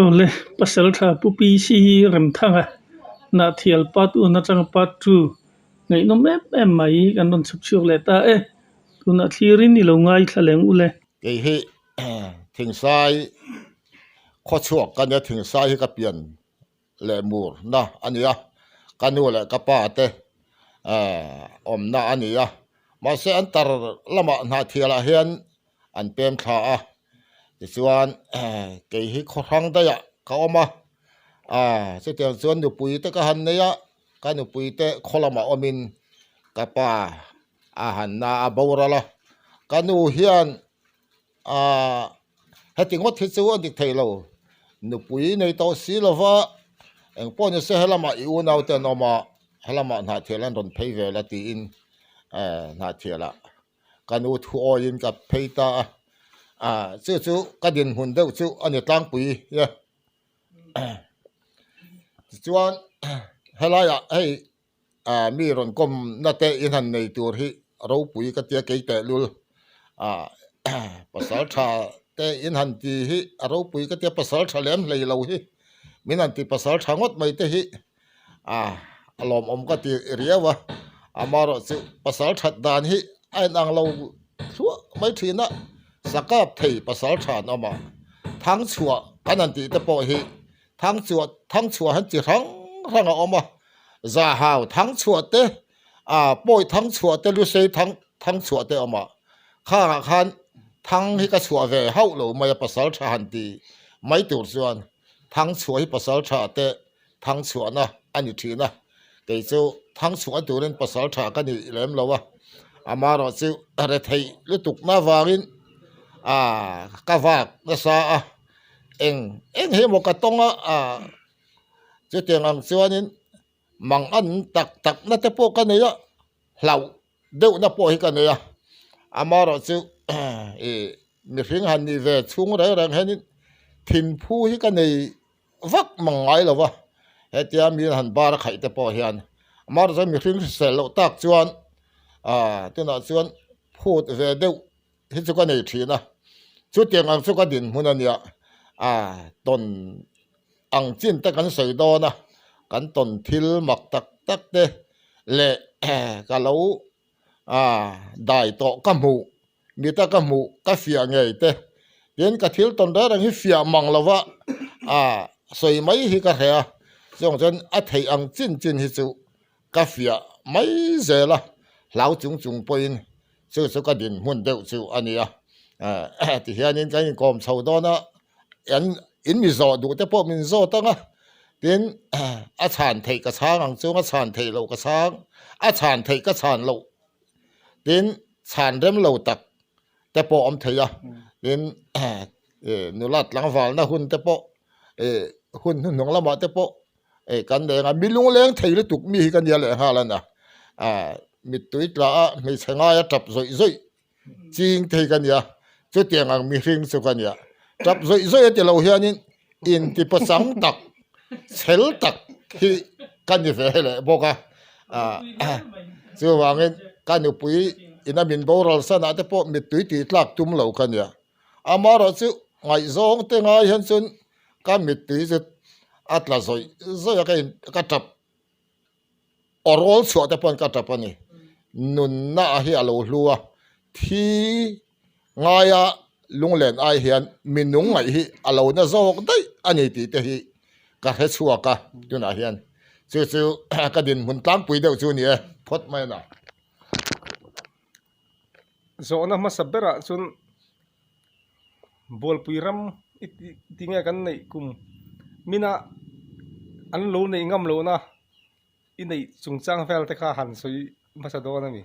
ole pasal tha pupi si rem thanga na thial pat u na chang pat tu ngai no em mai kan non chup chuak le ta e tu na thirin ni lo ngai thaleng ule cái hi thình sai khó chuộc cái này thình sai hi cái biển lệ mùr na anh ya cái nu lệ cái pa te na anh ya mà sẽ anh tar lama na thiala hian anh pem tha thì chuan cái hi khó khăn đây ạ cái oma sẽ tiền chuan nụ bụi te cái han này ya cái nụ bụi te khó lama omin cái pa han na bawra la cái nu hian hết tiếng mất hết số anh thấy lâu nụ bụi này tao xí là vợ anh bỏ như thế là mà yêu nào tên nó mà là mà nạt thiệt là đồn thấy về là tiền nạt thiệt là cái nụ thu oil cái thấy ta chú cái điện hồn đâu chú anh tăng bụi ya chuan hay là hay mi ron com na te in han nei tur hi ro pui ka tia ke te lul pasal tha te in han ti hi ro pui ka tia pasal tha lem lei lo hi min han ti pasal tha ngot mai te hi alom om ka ti riawa amaro chu pasal tha dan hi ai nang lo su mai thina sakap thei pasal tha na ma thang chua kanan ti te po hi thang chua han chi rang oma za hao thang chua te boy thang chua te lu sei thang chua te oma kha khan thang hi ka chua ve hau lo mai pasal tha han ti mai tur chuan thang chua hi pasal tha te thang chua na ani thina ke chu thang chua turin pasal tha ka ni lem lowa amaro chu re thei lu tuk na wangin ka wak na sa eng he mo ka tonga chu tiang chuanin mang an tak na te po ka ne ya hlau deuh na po hi ka ne ya amaro chu mi hring han ni ve chung re rang henin thin phu hi ka nei vak mangai lowa hetia mi han bar khai te po hian amaro chu mi hring sel lo tak chuan tuna chuan phut ve deuh hi chu ka nei thina chu tiang chu ka din hun ania ton ang chin ta kan soi do na kan ton thil mak tak te le ka lo dai to ka mu mi ta ka mu ka fia ngei te yen ka thil ton da rang hi fia mang lawa soi mai hi ka hea jong chen a thei ang chin hi chu ka fia mai zela lau chung poin chu ka din mun deuh chu ania ti hianin kan kom chho do na in mi zo du te po min zo tanga tin chan thei ka chang ang chu chan thei lo ka chang chan thei ka chan lo tin chan rem lo tak te po om thei tin nulat lang wal na hun te po hun nong lama te po kan de nga milung leng thei le tuk mi kan ya le ha la na mi tuit la mi chenga ya tap zoi ching thei kan ya chu tiang ang mi hring chu kan ya tap zoi te lo hianin in ti pasang tak sel tak hi kan ni ve le boka chu wangin kan nu pui ina min boral sana te po mi tui ti tlak tum lo kan ya amaro chu ngai zong te ngai han chun ka mi tui chu atla zoi ka tap orol chu te pon ka tap ani nun na hi alo hlua thi ngaya lunglen ai hian minung ngai hi alo na zok dai ani ti te hi ka he chua ka tuna hian chu ka din mun tlang pui deuh chu ni phot mai na zona ma sabera chun bol puiram tinga kan nei kum mina an lo nei ngam lo na in nei chungchang fel te kha han soi masado na mi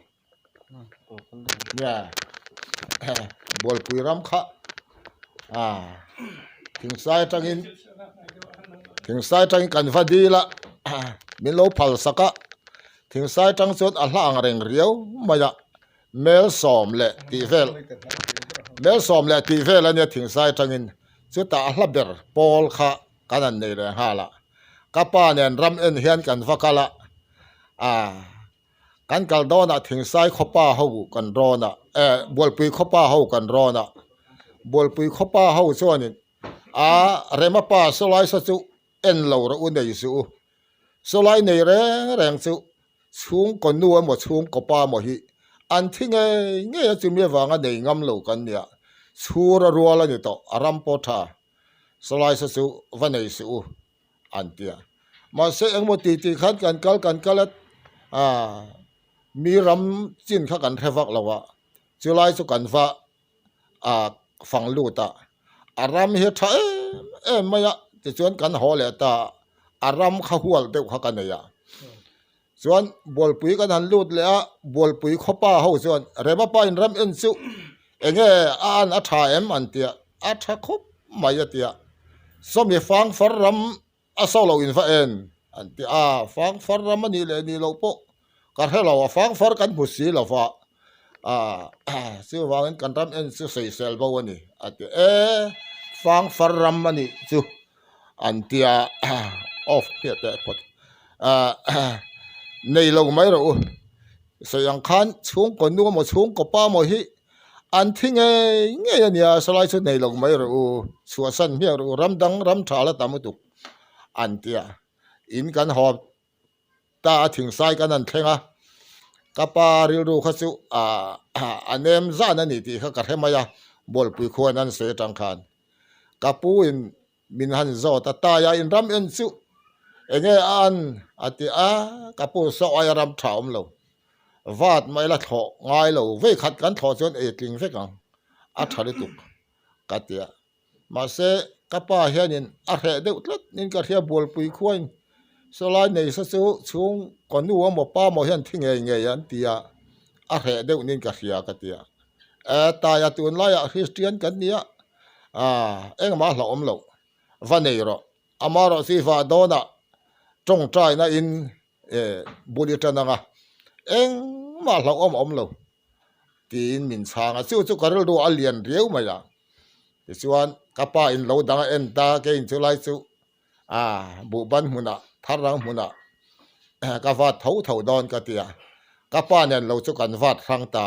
ya bol puiram kha thing sai tangin kan vadila min lo phal saka thing sai tang chot a hlang reng riau maya mel som le ti vel ania thing sai tangin chu ta hlaber pol kha kanan nei le hala kapa nen ram en hian kan vakala kan kal dona thing sai khopa ho kan rona bol pui khopa ho kan rona bol pui khopa ho chuanin rema pa so lai sa chu en lo ra u nei su so lai nei reng chu chung kon nu mo chung ko pa mo hi an thing nge chu mi wanga nei ngam lo kan nia chura ruala ni to aram po tha so lai sa chu va nei su an tia ma se eng mo ti khan kan kalat mi ram chin kha kan thevak lawa chu lai chu kan va phang lu ta aram he tha maya ti chuan kan ho le ta aram kha hual deuh kha kan ya chuan bol pui kan han lut le a bol pui khopa ho chuan rema pa in ram en chu enge an a tha em an tia a tha khop maya tia somi fang far ram a so lo in fa en an tia fang far ram ni le ni lo po ka helo fang far kan bu si lo fa chu wang kan ram en chu sei sel bo ni ati fang far ram ani chu an tia off here te pot nei lo mai ro sayang khan chung kon nu mo chung ko pa mo hi an thing nge nia salai chu nei lo mai ro chu san hi ro ram dang ram thala tamu tu an tia in kan hop ta thing sai kan an thenga kapa ril ru kha chu anem za na ni ti kha ka hemaya bol pui khuan an se tang khan kapu in min han zo ta ya in ram en chu enge an ati kapu so ay ram thaum lo vat mai la tho ngai lo ve khat kan tho chon e tling ve kang a thari tuk katia ma se kapa hianin a he de utlat nin ka hia bol pui khuan so lai nei sa chu chung kon nu mo pa mo hian thing nge yan tia a he de nin ka hia katia ta ya tun la ya Christian kan nia eng ma hla om lo va nei ro amaro si va dona trong trai na in bulletin nga eng ma hla om lo tin min changa chu karil do alian riu ma ya ti chuan kapa in lo danga en ta ke in chu lai chu bu ban huna tharang huna ka va tho don ka tia kapa nen lo chu kan vat rang ta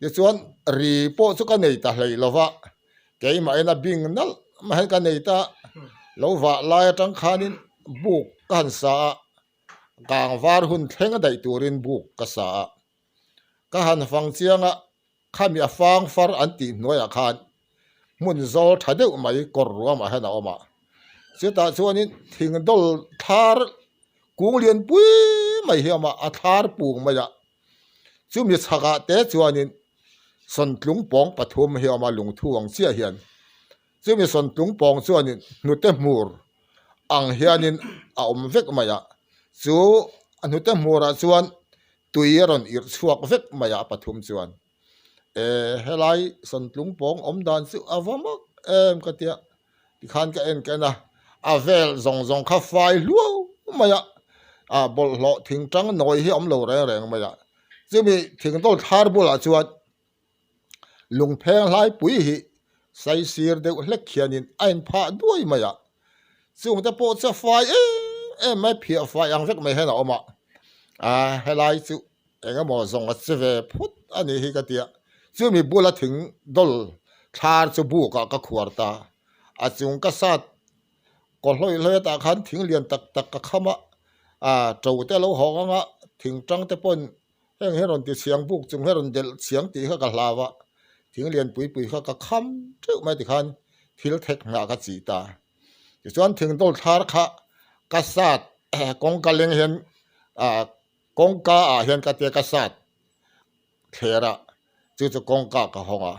ti chuan ri po chu ka nei ta hlei lova ke ma ena bing nal ma han ka nei ta lo wa lai tang khanin buk kan sa kang var hun thenga dai turin buk ka sa ka han fang chianga khami a fang far an ti noya khan mun zol thadeu mai kor ruama hana oma chita chuanin thing dol thar kung lian pui mai hiama a thar pung maya chumi chaka te chuanin son tlung pong pathum hiama lung thuang chia hian chumi son tlung pong chuanin nute mur ang hianin a om vek maya chu anute mura chuan tuiron ir chuak vek maya pathum chuan helai son tlung pong om dan chu awamak katia ti khan ka en kana avel zong kha fai lu maya bol lo thing tang noi hi om lo reng maya chumi thing tol thar bula chuan lung pheng lai pui hi sai sir de hlek khianin ain pha duai maya chung te po cha fai mai phia fai ang vek mai hena oma helai chu enga mo zong a cheve phut ani hi katia chumi bula thing dol thar chu bu ka khuarta chung ka sat ko hloi ta khan thing lian tak ka khama trâu te lo hawanga thing tang te pon heng heron ti siang buk chung heron del siang ti kha ka hlawa thing lian pui kha ka kham theu mai ti khan thil thek nga ka chi ta ti chuan thing dol thar kha ka sat kong ka leng hen kong ka hian ka te ka sat thera chu kong ka honga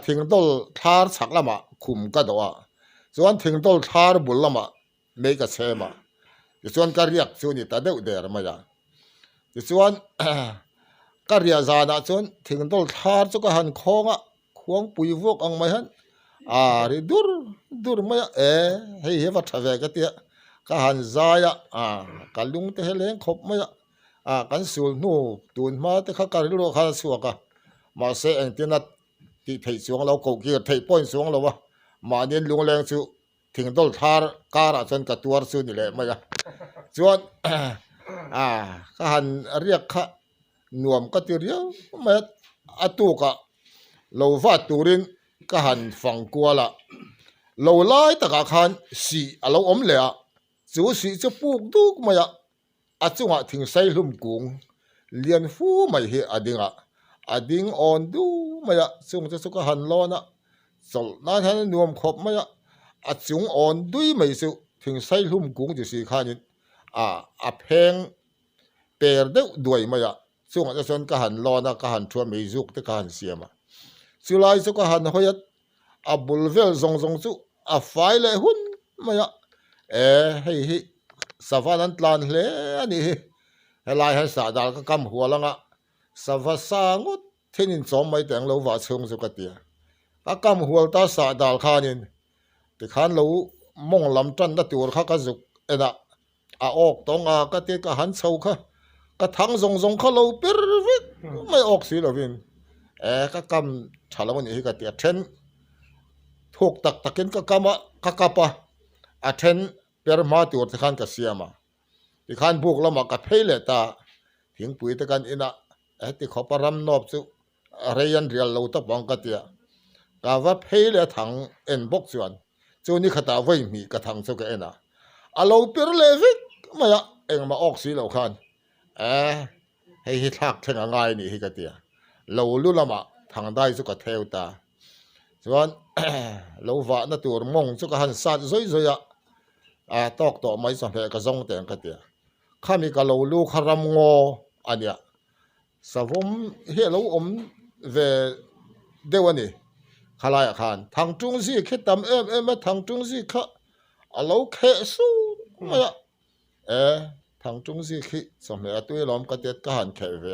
thing dol thar chak lama khum ka dowa chuan thing dol thar bul lama me ka chema ti chuan ka riak chu ni ta deuh der ma ya ti chuan ka ria zana chuan thing dol thar chu ka han khonga khuang pui vok ang mai han ri dur ma hei he va thave ka tia ka han zaya ka lung te heleng khop ma ya kan sul nu tun ma te kha ka ri lo kha suaka ma se eng tinat ti thei chuang lo ko ki thei point chuang lo wa ma nen lung leng chu thing dol thar kara chon ka tuar chu ni le ma ya chuan ka han riak kha nuam ka ti ria ma atu ka lo va turin ka han fang kuala lâu lai ta cả khan si alo om le chú si cho buk du maya achunga thing sai lum kung lian fu mai hi ading on du maya chung chu ka han lo na sol na han nuam khop maya achung on dui mai su thing sai lum kung ju si khanin a pheng per de duai maya chung cha son ka han lo na ka han thua mai juk te ka han siama chulai chu ka han hoyat a bulvel zong zong chu a fai le hun maya hei hi savanan tlan hle ani hi helai han sa dal ka kam hualanga sava sangut thenin chom mai teng lo wa chung chu ka tia ka kam hual ta sa dal khanin ti khan lo mong lam tan da tur kha ka zuk ena a ok tonga ka te ka han chho kha ka thang zong zong kha lo per vik mai ok si lovin ka kam thalawani hi ka tia then thuk tak takin ka kama ka kapa a then per ma tur te khan ka siama ti khan buk lama ka pheile ta thing pui te kan ina ti khoparam nop chu reyan rial lo ta bang ka tia ka va pheile thang en bok chuan chu ni khata voi mi ka thang chu ka ena alo per levik maya engma ok si lo khan hei hi thak thenga ngai ni hi ka tia lo lu lama thang dai chu ka theu ta chuan lo wa na tur mong chu ka han sat zoi zoya tok to mai sam phe ka zong teng ka tia khami ka lo lu kharam ngo ania savom he lo om ve dewani khalaya khan thang tung si khitam em thang tung si kha alo khe su maya thang tung si khi som le atui lom ka tet ka han khe ve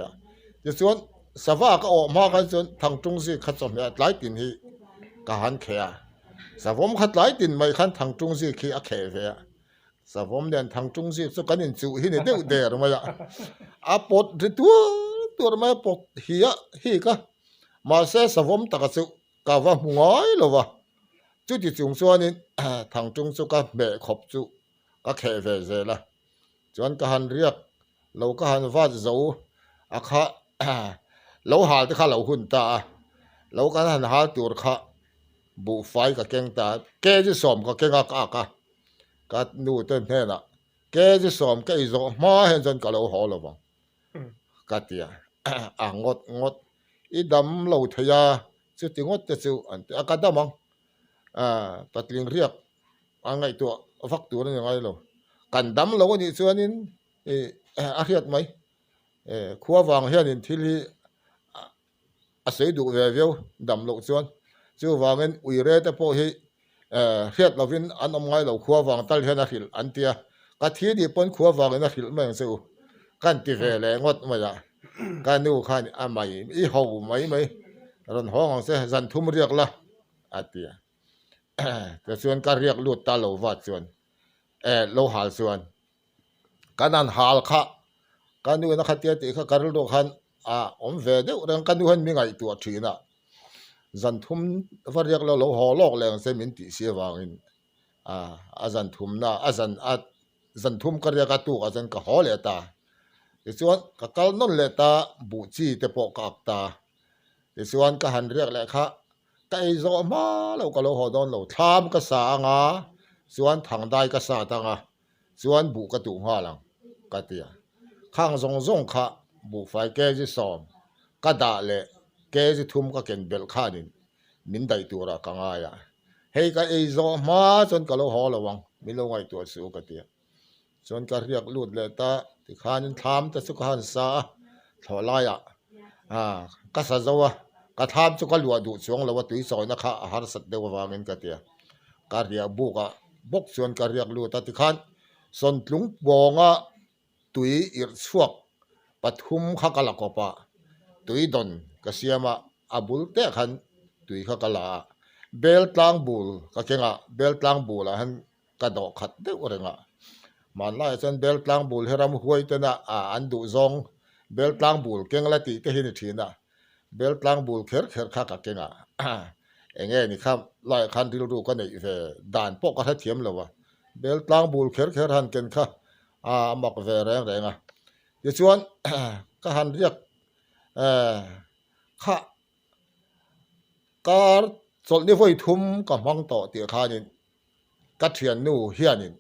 ya chuan sava ka o ma ka chuan thang tung si kha som le lai tin hi ka han khe a savom khat lai tin mai khan thang tung si khi a khe ve savom den thang tung si chu kanin chu hi ni deu der maya a pot ri tur ma pot hi ka ma se savom ta ka chu ka va ngai lo wa chu ti chung chuanin thang tung chu ka be khop chu ka khe ve ze la chuan ka han riak lo ka han va zo a kha lo hal te kha lo hun ta lo ka han hal tur kha bu fai ka keng ta ke ji som ka kenga ka nu ten he na ke ji som ke zo ma hen jon ka lo ho lo wa ka tia ngot i dam lo thaya chu ti ngot te chu an te ka da mang patling riak angai to vak tu na ngai lo kan dam lo ni chuanin a riat mai khuwa wang hianin thili a sei du ve veo dam lo chuan chu wangin uire te po hi riat lovin an om ngai lo khuwa wang tal hian a hil an tia ka thi di pon khuwa wangin a hil meng chu kan ti ve le ngot ma ya kan nu khan a mai i ho mai ron hong se zan thum riak la atia te chuan ka riak lut ta lo wa chuan lo hal chuan kanan hal kha kanu na khatia ti kha karul do khan om ve de rang kanu han mi ngai tu thina zan thum variak lo ho lok leng se min ti sia wangin zan thum na zan thum karya ka tu ka zan ka ho le ta ti chuan ka kal non le ta bu chi te po ka ta ti chuan ka han riak le kha kai zo ma lo ka lo ho don lo tham ka sa nga chuan thang dai ka sa ta nga chuan bu ka tu nga lang ka tia khang zong zong kha bu fai ke ji som ka da le ke ji thum ka ken bel khanin min dai tu ra ka nga ya hei ka ei zo ma chon ka lo ho lo wang mi lo ngai tu su ka tia chon ka riak lut le ta ti khanin tham ta su khan sa thola ya ka sa zo wa ka tham chu ka lua du chuang lo wa tui soi na kha har sat de wa wangin ka tia ka ria bu ka bok chon ka riak lut ta ti khan son tlung bonga tui ir chuak pathum kha kala kopa tui don ka siama abul te khan tui kha kala bel tlang bul ka kenga bel tlang bul han ka do khat de orenga man lai chen bel tlang bul heram huai te na an du zong bel tlang bul kengla ti te hin thina bel tlang bul kher kha ka kenga enge ni kham lai khan dil ru ka nei ve dan po ka tha thiam lowa bel tlang bul kher han ken kha mak ve renga ye chuan ka han riak kha kar chol ni voi thum ka mang to ti khanin ka thian nu hianin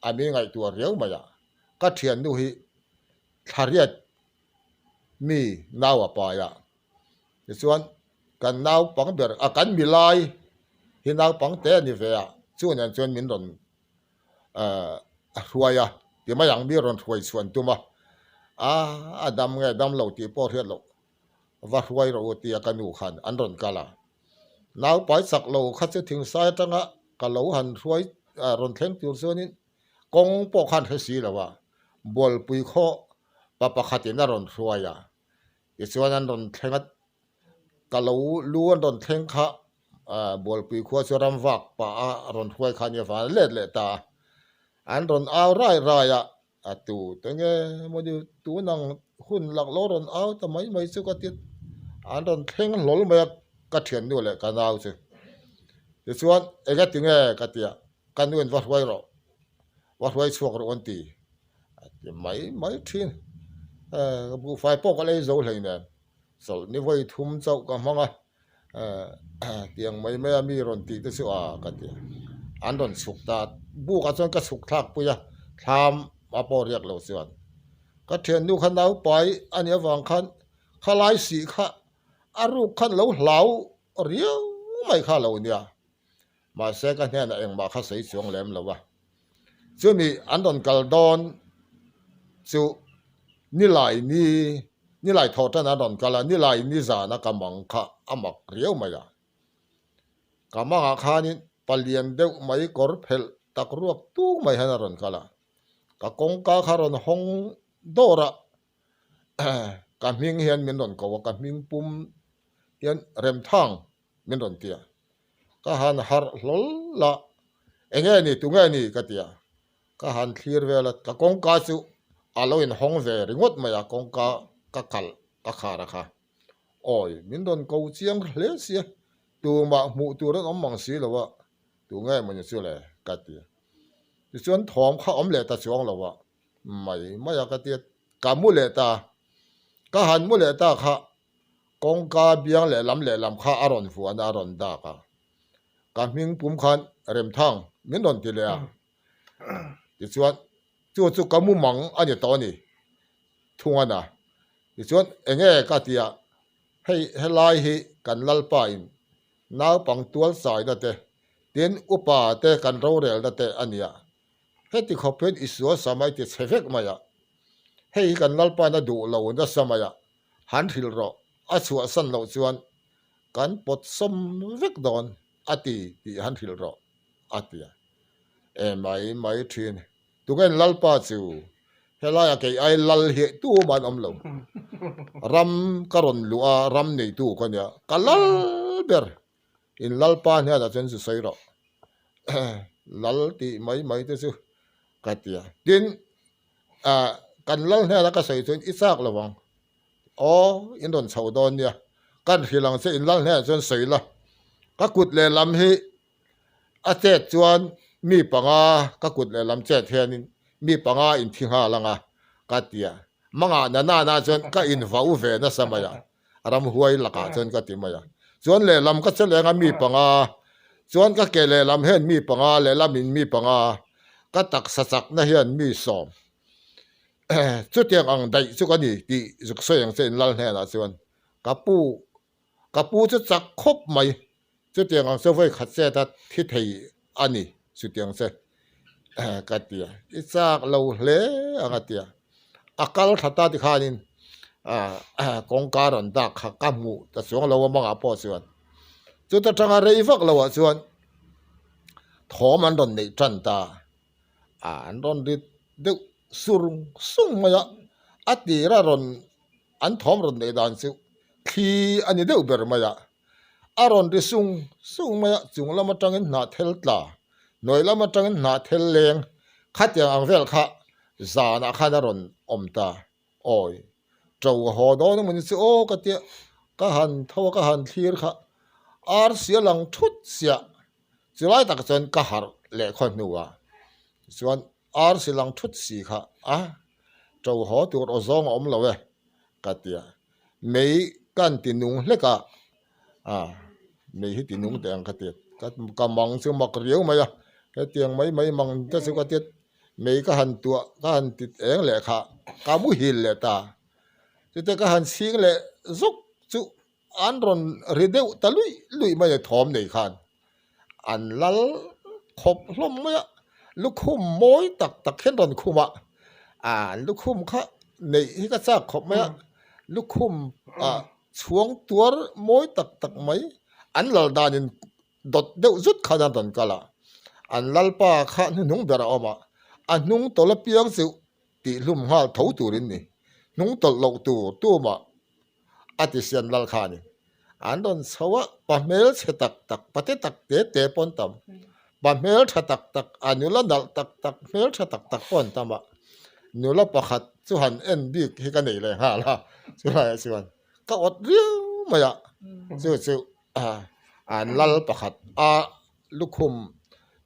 ami ngai tu riau maya ka thian nu hi thariat mi nawa pa ya chuan kan nau pang ber a kan milai hi nau pang te ni ve a chuan an chuan min ron ruaya ti ma yang mi ron ruai chuan tuma adam nge dam lo ti po riat lo va ruai ro ti a kanu khan an ron kala nau pai sak lo kha chu thing sai tanga ka lo han ruai ron thleng tur chuanin kong po khan he si lawa bol pui kho pa pakhatin a ron ruaya i chuan an ron thlengat ka lo lu an ron thleng kha bol pui kho chu ram vak pa a ron ruai khan ya va le ta an ron aw rai ya atu tenge modi tu nang hun lak lo ron aw ta mai chu ka tit an ron thleng lol mai ka thian nu le ka naw chu ti chuan ega tinge ka tia kan nuan va ruai chuak ro on ti mai thin bu fai po ka le zo hlei ne sol ni voi thum chau ka manga tiang mai mi ron ti te chu a ka tia an ron suk ta bu ka chon ka suk thak puya tham a por yak lo chuan ka thian nu khan nau pai ania wang khan khalai si kha aru khan lo hlau riu mai kha lo nia ma se ka hne na eng ma kha sei chuang lem lo wa chu mi an ron kal don chu ni lai tho ta na ron kala ni lai ni za na ka mang kha amak riu mai ya ka ma kha ni palian deuh mai kor phel tak ruak tu mai han ron kala ka kong ka kharon hong dora ka ming hian min ron ko ka ming pum hian rem thang min ron tia ka han har hlol la enge ni tu nge ni ka tia ka han thlir vela ka kong ka chu aloin hong ve ringot maya kong ka kal ka khara kha oi min ron ko chiang hle sia tu ma mu tu ron om mang si lawa tu nge man chu le ka tia ti chuan thom kha om le ta chuang lawa mai ya ka tia ka mu le ta ka han mu le ta kha kong ka biang le lam kha aron fu an aron da ka ming pum khan rem thang min ron ti le a ti chuan chu ka mu mang ani to ni thunga na ti chuan enge ka tia hei helai hi kan lal pa in naw pang tual sai da te tin upa te kan ro rel da te ania heti khopen isua samai te chevek maya hei kan lal pa na du lo na samaya han thil ro a chua san lo chuan kan pot som vek don ati ti han thil ro atia mai thin tu ngen lal pa chu helaya ke ai lal he tu man om lo ram karon lua ram nei tu ko nya kalal ber in lal pa nya da chen su sei ro lal ti mai te chu katia tin kan lal nya la ka sei chen isak lawang in don chau don nia kan hilang se in lal nya chen sei la ka kut le lam hi a che chuan mi panga ka kut le lam che thianin mi panga in thinga langa katia manga na chen ka in vau ve na samaya ram huai laka chen ka ti maya chuan le lam ka chele nga mi panga chuan ka ke le lam hen mi panga le lam in mi panga ka tak sachak na hian mi som chu tiang ang dai chu ka ni ti zuk so yang chen lal he na chuan ka pu chu chak khop mai chu tiang ang so voi khat che ta thi thei ani chu tiang se ka tia ichak lo hle anga tia akal thata ti khanin kong karon da kha ka mu ta chuang lo ma nga po chuan chu ta tanga rei vak lo chuan thom an ron nei tran ta an ron dit de sung maya atira ron an thom ron nei dan chu khi ani deuh ber maya aron ri sung maya chung lama tangin na thel tla noi lama tangin na thel leng khatyang ang vel kha zana khana ron omta oi trâu ho đó nó mình sẽ ô cái tiệt cái hàn thâu cái hàn thir kha ar sia lang thut sia chỉ lại đặc chân cái har lệ khoan nuwa chuan ar sia lang thut si kha trâu ho tur o zong om lo we cái tiệt mấy can tin nung le ka mấy hi tin nung teng cái tiệt cái mong chu mak riu mày cái tiếng mấy mong ta sự cái tiết mấy cái hành tua cái hành tịt eng lệ khá cả mũi hiền lệ ta chứ ta cái hành xiên lệ giúp chú anh rồi rêu ta lui mà thòm này khan anh lal khop lom mấy lúc khum mối tắc khen rồi khum lúc khum khá này cái xác khop mấy lúc khum xuống tua mối tắc mấy anh lal đàn đột đeo rút khá đàn đàn cả là anh lal pa khá nung bера oma anh nung tổ là piang siêu tỷ lùm hoa thấu tù rin này nung tổ lộc tù mà thì xiên lal khá này anh đòn sâu pa mel sẽ tắc pate tắc té pon tam pa mel sẽ tắc anh nhula dal tắc mel sẽ tắc pon tam mà nhula pa khát chú han en bi khi cái nàyเลยha là chú là chú anh cái ọt riêu mà ya chú anh lal pa khát lúc khum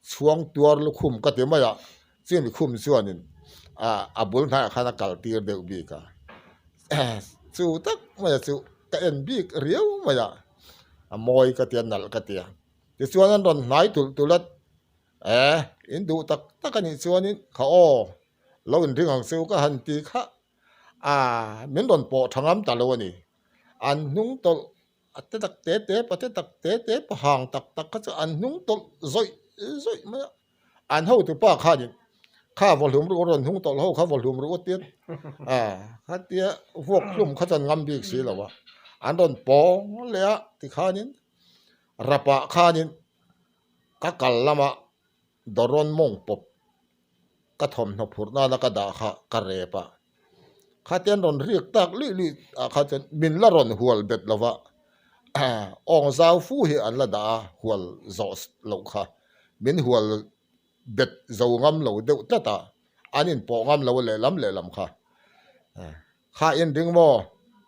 xuống tua lúc khum cái tiếng mà ya chứ bị khum xuân nên bún hai khana cào tiệt đều bị cả chú tắc mà ya chú cái en bi riêu mà ya môi cái tiếng nal cái tiếng thì xuân anh đòn nái tụt lát in đủ tắc cái này xuân nênเขาlâu in tiếng hàng siêu cái hành tì khác miễn đòn bộ thằng âm ta lâu này anh nung tol tế tắc tế bát tế hàng tắc cái chỗ anh nung tol rồi mà anh hậu từ ba khai khá volume rồi nung tol hậu khá volume rồi tiền khá tiền vok lum khá chân ngâm bị xí là vậy anh đòn bộ lẽ thì khai nín rapa khai nín các cái lama doron mong pop cái thom nó phur na cái đã khá cái repa khá tiền ron riết tắc lì khá chân min la ron hual bet là vậy ông giáo phu hi anh là đã hual rõ lâu khá min hual bet dầu ngâm lâu đều tất ta anh in bộ ngâm lâu lệ lắm khá khá in đừng mò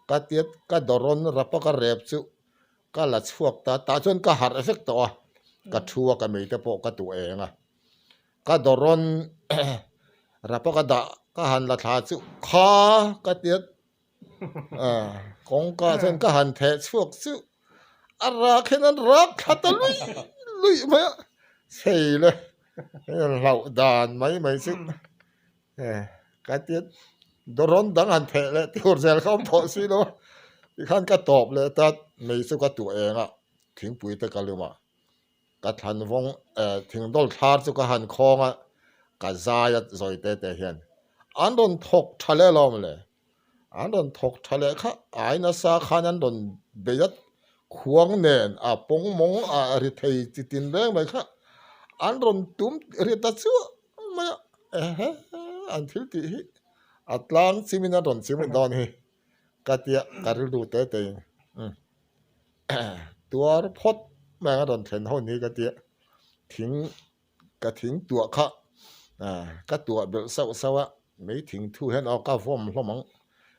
cái tiết cái doron rapa cái rep chu cái là chuộc ta chân cái hạt effect to cái chua cái mấy cái bộ cái tụ eng cái doron rapa cái đã cái hành là thà chu khá cái tiết con cái chân cái hành thế chuộc chu ra khi nó ra khát ta lui mà xâyเลยlậu đàn mấy sức cái tiết doron đang hành thếเลยtiêu giờ không thọ xí đâu thì khăn cái tọpเลยta mấy sức cái tụ engทิ้งปุ๋ยตะกะลืมกะทันวงทิ้งดอลทาร์สุกะหันคองกะซายซอยเตเฮียนอันดนทกทะเลลอมเลยอันดนทกทะเลค่ะไอ้นาซาคานันดนเบียดควงเนนปงมงริเทยจิตินเรงไปค่ะอันดนตุ้มริตัดซัวมาอันทิลติอัตลางซิมินาดนซิมินดอนเฮกะเตียกะริดูเตตัวพดแม่งโดนเทรนเท่านี้ก็เตี้ยทิ้งตัวค่ะก็ตัวเบลเศร้าไม่ทิ้งทั่วเห็นเอาก้าวฟอมล้ม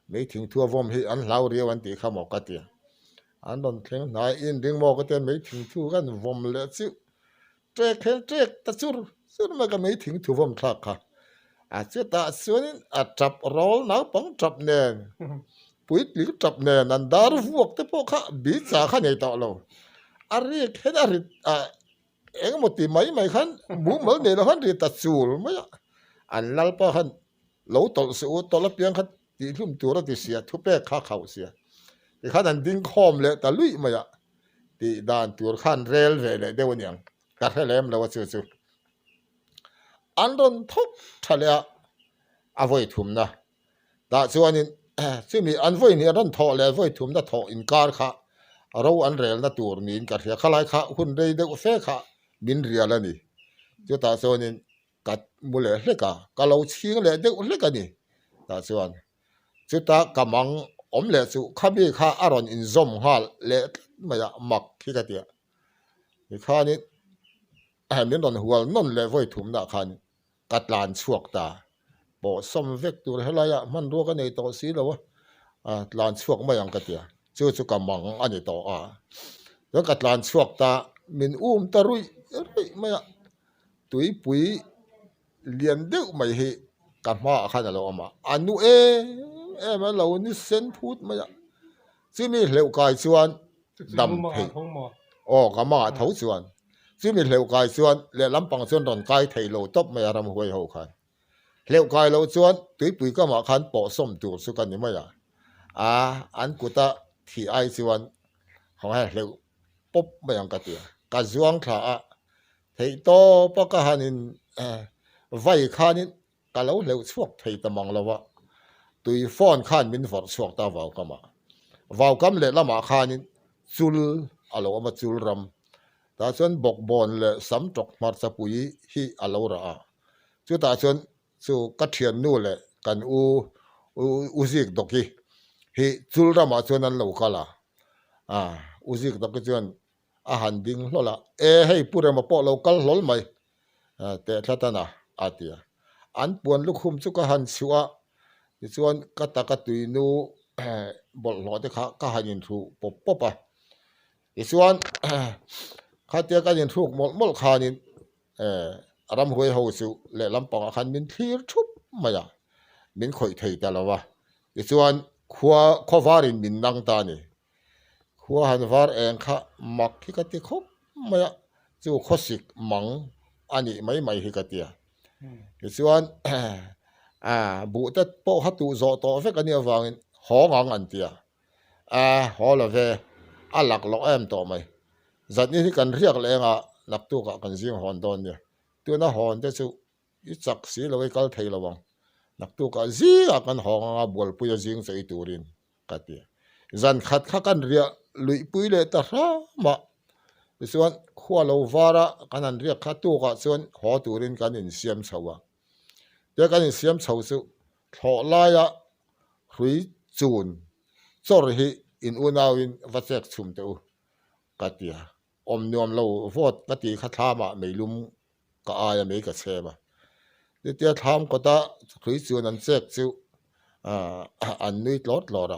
ไม่ทิ้งทั่วฟอมให้อันเล่าเรียวันตีข้ามออกก็เตี้ยอันโดนเทรนนายอินดึงมอก็เตี้ยไม่ทิ้งทั่วกันฟอมเลยซิเจ๊กตะสุดมันก็ไม่ทิ้งทั่วฟอมคลักค่ะเจ้าตาส่วนจับรอลน้าปังจับเนนปุ๋ยหรือจับเนนันดาร์ฟวกแต่พวกข้าบีจาขันใหญ่ต่อเราอะไรแค่อะไรเอ็งหมดตีไม่ขันบุ้มเหมือนเดี๋ยวขันเรียตัดสูลไม่อันลัลปะขันเราตกสูตกละเพียงขันตีลุ่มตัวเราตีเสียทุบแป้ข้าเข่าเสียตีขันอันดิ้งคอมเลยแต่ลุยไม่ตีด่านตัวขันเรลเลยเดี๋ยววันยังกัดให้แหลมเราว่าสู้อันโดนทุบทะเลเอาไว้ทุ่มนะแต่ส่วนนี้ซึ่งมีอันไว้เนี่ยดันทอเลยไว้ทุ่มนะทออินการค่ะเราอันเรียลนะตัวนี้กัดเสียขลายค่ะหุ่นเรียเด็กเฟ่ค่ะบินเรียลนี่จุดตาส่วนนี้กัดมุเลเล็กะกัเราชิงเลยเด็กเล็กนี่ตาส่วนจุดตากำมังอมเลสุขบีค่ะอารอนอินซอมฮาเละไม่อยากมักที่กะเตียนี่ข้านี้มีนนหัวนนเลยไว้ทุ่มนะค่ะนี่กัดลานชวกตาบ่สมเวกตัวเฮลายะมันรู้กันในตัวสีแล้ววะลานชวกไม่ยังกะเตียจู่ๆกำมังอันนี้ต่อแล้วกัดลานชวกตามินตะรุยไม่ตุยปุ๋ยเลียนเด็กไม่เฮกันมาขันเราออกมาอันนู้มาเรานี่เซนพูดไม่ซึ่งมีเหลวกายส่วนดำเพกกันมาเท่าส่วน chứ mình liệu cài xuân lệ lắm bằng xuân đòn cài thầy lầu tóc mày làm hồi hậu khan liệu cài lầu xuân tuy bùi cái mà khan bỏ xôm tu su cái gì mày anh cụ ta thì ai xuân không hay liệu bóp mày ăn cái gì cái xuân thà thầy to bao cái hanin vay khanin cái lầu liệu suộc thầy ta mang lova tùy phone khan mình vật suộc ta vào cam lệ lắm mà khanin chul alo mà chul ram ta chuan bok bon le sam tok mar sa pui hi alo ra chu ta chuan chu ka thian nu le kan u zik doki hi chul ra ma chuan an lo kala u zik doki chuan a han ding hlola hei pure ma po local hlol mai te thatana atia an puan lukhum chu ka han suwa ti chuan ka ta ka tui nu bol lo te kha ka hanin thu pop popa ti chuan khá tiếc cái nhìn thuốc một khá nhìn ram huay hậu sự lệ lắm bằng khăn mình thiệt chút mà ya mình khỏi thấy ta là va cái chuyện khoa varin mình năng ta nè khoa han var em khá mặc cái tiếc khóc mà ya chú khó xịt mắng anh mấy mấy cái tiếc cái chuyện bụ tất bộ hát tụ rõ to phải cái này vàng khó ngang anh tiếc khó là về lạc lọ em to mày giật như cần riêng lại nạp tu cả cần riêng hoàn toàn nhỉ tu nó hoàn thế chứ ít chắc xí là cái câu thầy là bằng nạp tu cả gì cần hòn buồn bây giờ riêng sẽ tu rin cái gì dần khát khát cần riêng lụy bụi lệ ta ra mà xuân khoa lâu vara cần ăn riêng khát tu cả xuân họ tu rin cần in xiêm sầu để cần in xiêm sầu sự thọ lai hủy chun cho rồi in unau in vật chất chum teu cái gì niệm lâu vote cái gì khát tham mà mấy lum cái ai mấy cái xe mà để tiếc tham có ta khởi chuyện anh xét chịu anh nuôi lót lót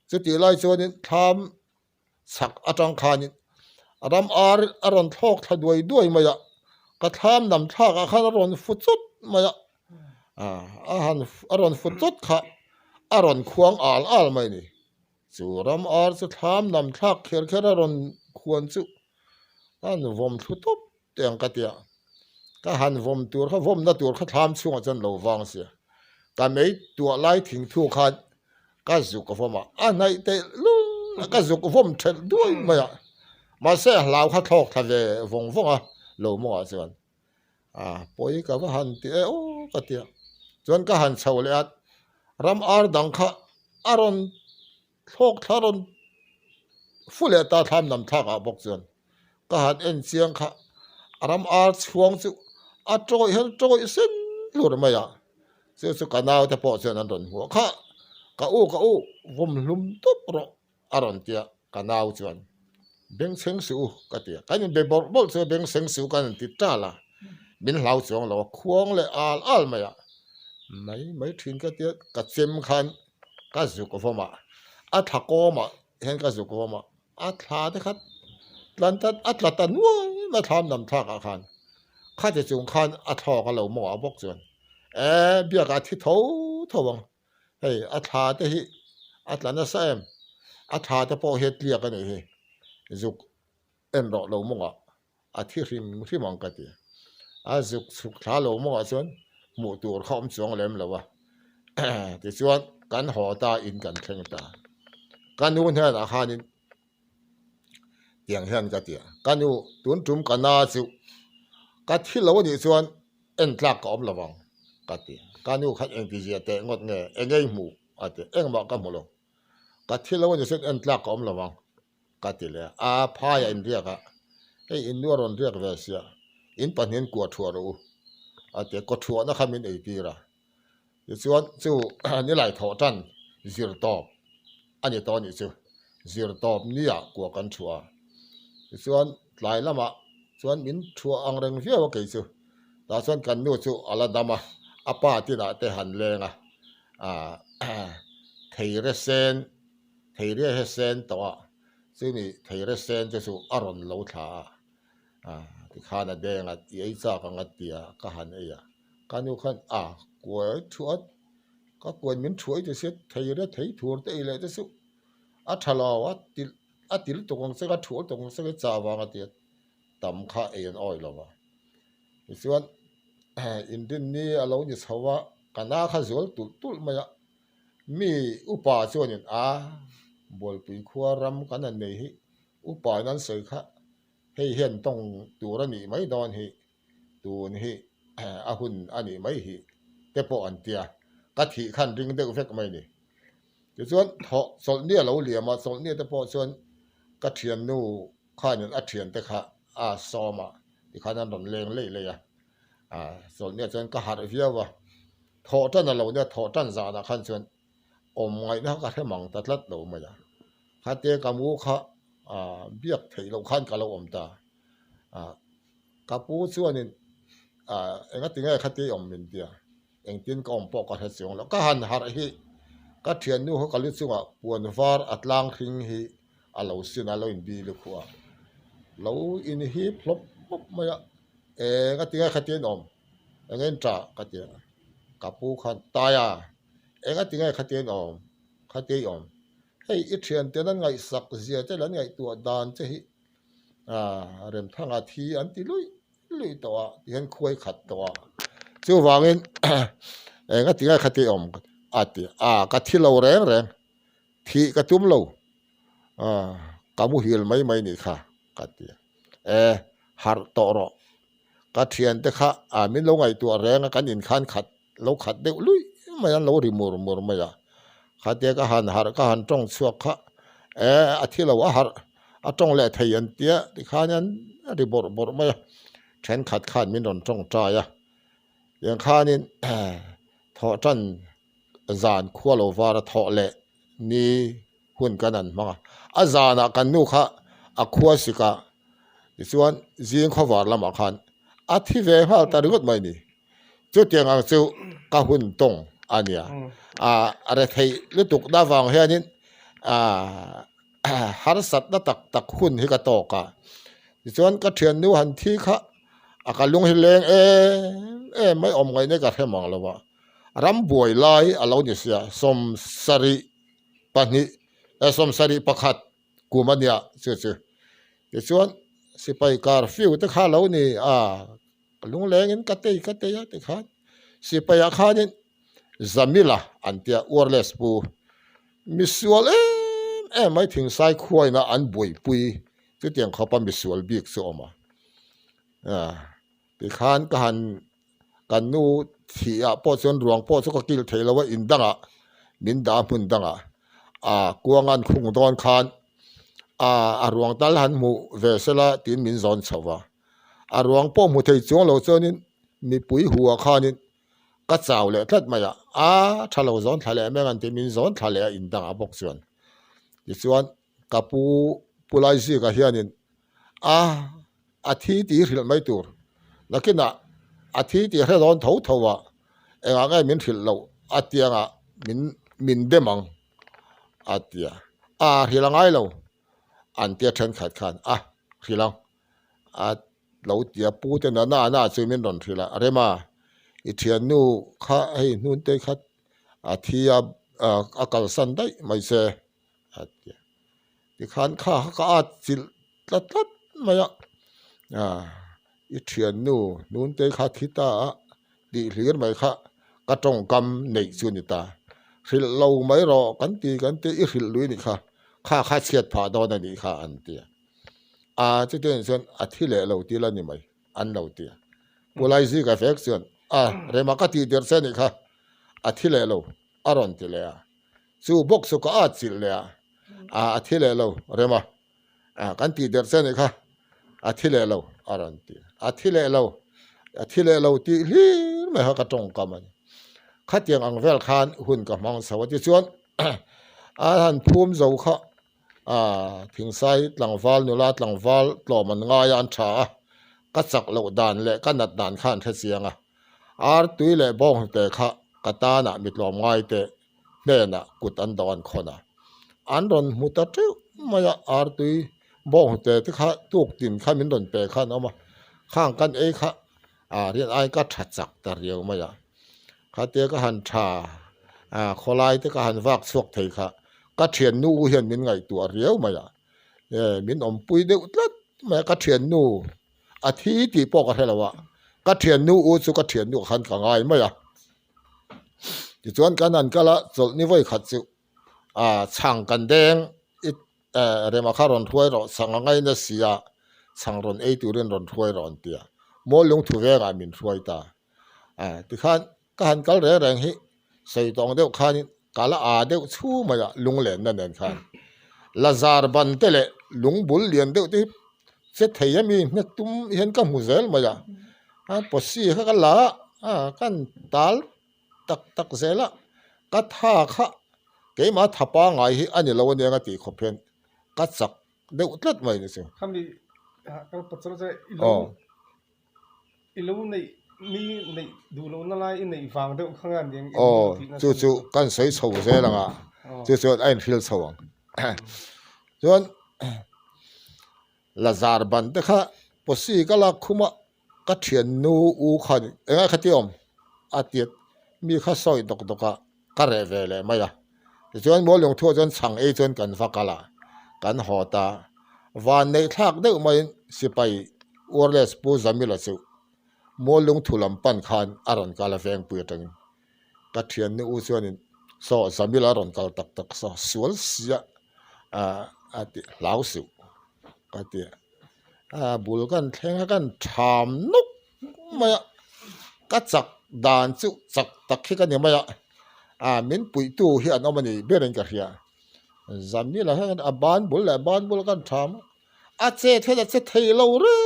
chứ tí lại cho nên tham sắc ở trong khan ram aron thok thay đuôi mà ya cái tham nằm thak khan aron phút chốt mà ya han aron phút chốt kha aron khuang al mai ni chu ram chu tham nằm thak kher aron khuang chu anh vom thu top tiếng cái tiếng cái han vom tour cái vom na tour cái tham chung ở chân lầu vang xia cái mấy tour lại thỉnh thu khan cái dục cái vom này tệ luôn cái dục cái vom thật đuôi mà sẽ lao cái thọc thay về vòng vòng lầu mua chuan bôi cái han tệ cái tiếng chuan cái han sầu lệ ram đằng kha aron thọc aron phụ lệ ta tham nằm thak bốc chuan cái hạt en chiang khá ram chuang chu trôi hen trôi sen luôn mà ya chu cái nào thì bỏ chân anh đồn hoa khá cái u vom lum top ro aron tia cái nào chuan beng seng su cái tia cái này bê bol chu beng seng su cái này ta là mình lao chuang lo khuang le al mà ya mấy thìn cái tia cái chem khan cái zu có phong mà thắc co mà hen cái zu có phong mà thà thế khát lần tất lần nuôi mà tham nằm thắc khan khát thì chúng khan thọ cái lẩu mỏ bốc chuan bây giờ thì thấu bằng hey thà thế hi lần nó xem thà thế bỏ hết liệt cái này dục em rõ lẩu mỏ thì rim mong cái gì dục thà lẩu mỏ chuan một tuổi không chuang lem lẩu thì chuanกันหอตาอินกันเข่งตากันนู่นเท่านั้นข้านี่อย่างเช่นกันเดียกันนู่ตุนจุ่มกันน่าสิกันที่เราเนี่ยส่วนเอ็นลักก็อมระวังกันเดียกันนู่ขัดเองที่จะแต่งดเงยเองไงหมู่อะไรเองบอกกันหมดลงกันที่เราเนี่ยส่วนเอ็นลักก็อมระวังกันเดียเลยพายอินเรียกไอ้อินนัวรอนเรียกเวเสียอินปันเห็นกวดทัวรู้อะไรกวดทัวนะครับมินไอปีละส่วนจู่นี่หลายถอจันจีรตอบอันนี้ตอนนี้จู่จีรตอบนี่อ่ะกว่ากันชัวส่วนหลายละมาส่วนมินชัวอังเริงเฟี้ยวกี่จู่แต่ส่วนกันนู้จู่อะไรดามาป้าที่น่ะแต่หันแรงเทเรเซนตัวซึ่งนี่เทเรเซนจะจู่อารมณ์โลธาที่ข้าน่ะแดงยัยจ้ากันเดียก็หันเอียกันนู้ขันกวยชัวก็กวยมินช่วยจะเสียไทยได้ไทยถั่วได้เลยจะสู้ทะเลาะติลตรงสักถั่วตรงสักจ่าวางเดีย tầm kha en oi lo wa chuan indin ni alo ni chawa kana kha zol tul ma ya mi upa chuan in bol pui khua ram kana nei hi upa nan sei kha hei hian tong tur ani mai don hi tun hi hun ani mai hi te po an tia ka thi khan ring deuh vek mai ni chuan tho sol ni alo liama sol ni te po chuan ka thian nu khan a thian te kha soma ti khan an ron leng lei le ya sol ni chuan ka har viawa tho tan alo ne tho tan za na khan chuan om ngai na ka hemang ta tlat lo ma ya kha te ka mu kha biak thei lo khan ka lo om ta ka pu chuan in enga tinga kha te om min tia eng tin ka om po ka ha chung lo ka han har hi ka thian nu ho ka lu chunga puan var atlang thing hi alo sin alo in bi lu khuwa lo in hi flop ma ya enga tinga kha te om engen tra ka te ka pu khan ta ya enga tinga kha te om kha te om hei I thian te nan ngai sak zia te lan ngai tua dan che hi rem thanga thi an ti lui to hian khuai khat to chu wangin enga tinga kha te om ati ka thi lo reng thi ka tum lo ka mu hil mai ni kha ka ti har to ro ka thian te kha min lo ngai tua reng kan in khan khat lo khat de lui mai an lo ri mur ma ya kha te ka han har ka han tong chuak kha a thi lo har a tong le thei an tia ti khan an ri bor ma ya then khat khan min ron tong tra ya yang khanin tho tan zan khua lo war tho le ni hun kanan ma a zana kan nu kha a khua sika chuan jing kho war lama khan a thi ve hal ta ringot mai ni chu tiang ang chu ka hun tong ania are thei lutuk da wang hianin har sat na tak hun hi ka to ka chuan ka thian nu han thi kha akalung hi leng mai om ngai ne ka hemang lawa ram buai lai alo ni sia som sari pani som sari pakhat kumania chu chuan sipai kar fiu te kha lo ni lung leng in ka te ya te kha sipai a khanin zamila antia wireless pu misual mai thing sai khuai na an boi pui chu tiang kha pa misual bik so ma ti khan ka han kan nu thi po chon ruang po chu ka kil theilawa indanga min da mun danga kuangan khung don khan ruang tal han mu vesela tin min zon chawa ruang po mu thei chung lo chonin mi pui huwa khanin ka chaw le tlat maya thalo zon thale me ngan ti min zon thale indanga bok chuan ti chuan kapu pulai ji ka hianin a thi ti hril mai tur lakina a thi ti hre don thowa enga ngai min hril lo atianga min demang atia hrilangai lo an tia then khat khan hrilang lo tia pu te na chu min ron thrila rema I thian nu kha hei nun te khat thia akal san dai mai se atia ti khan kha ka chil tlat maya I thian nu nun te kha thita di hlir mai kha ka tong kam nei chu ni ta hril lo mai ro kan ti I hril lui ni kha chiat pha do na ni kha an tia chu ten chuan thi le lo ti la ni mai an lo tia pulai ji ka fek chuan rema ka ti der se ni kha thi le lo aron ti le chu box su ka chil le thi le lo rema kan ti der se ni kha thi le lo aron ti thi le lo ti hi mai ha ka tong ka man kha tiang ang vel khan hun ka mang sawa ti chuan han phum zo kha thing sai tlangwal nula tlangwal tloman nga yan tha ka chak lo dan le ka nat dan khan tha chianga tui le bong te kha katana mitlom ngai te nena kut an don khona an ron muta tu maya tui bong te kha tuk tin kha min ron pe khan ama khang kan kha rian ai ka tha chak tar riau maya kha te ka han tha kholai te ka han wak sok thei kha ka thian nu hian min ngai tu riau maya min om pui deuh tlat ma ka thian nu a thi ti po ka helawa ka thian nu u chu ka thian nu khan ka ngai mai a ti chuan kan an kala chol ni voi khat chu chang kan deng it rema kha ron thuai ro sanga ngai na sia chang ron ei turin ron thuai ron tia mo lung thu ve ga min thuai ta ti khan ka han kal re reng hi sei tong deuh khan kala a deuh chu mai a lung len na nen khan lazar ban tele lung bul lian deuh ti se theiami nek tum hian ka mu zel mai a posi kha la kan tal tak tak zela ka tha kha ke ma thapa ngai hi ani lo ne nga ti khopen ka chak deuh tlat mai ni chu kham ni kal patro je ilo nei mi nei du lo na lai in nei wang de khang an ding chu kan sei chho zela nga chu ein fil chawang chuan lazar ban te kha posi kala khuma ka thian nu u khan enga khatiom atiet mi kha soi dok doka ka re vele maya chuan mo lung thu chuan chang ei chuan kan vakala kan hota van nei thak deuh mai sipai wireless pu zamila chu mo lung thulam pan khan aron kala veng pu tang ka thian nu u chuan in so zamila ron kal tak tak so sual sia ati lau su ati bul kan thleng kan tham nuk maya ka chak dan chu chak tak khi kan maya min pui tu hi an omani bereng ka hria zamni la han ban bul kan tham che the thei lo re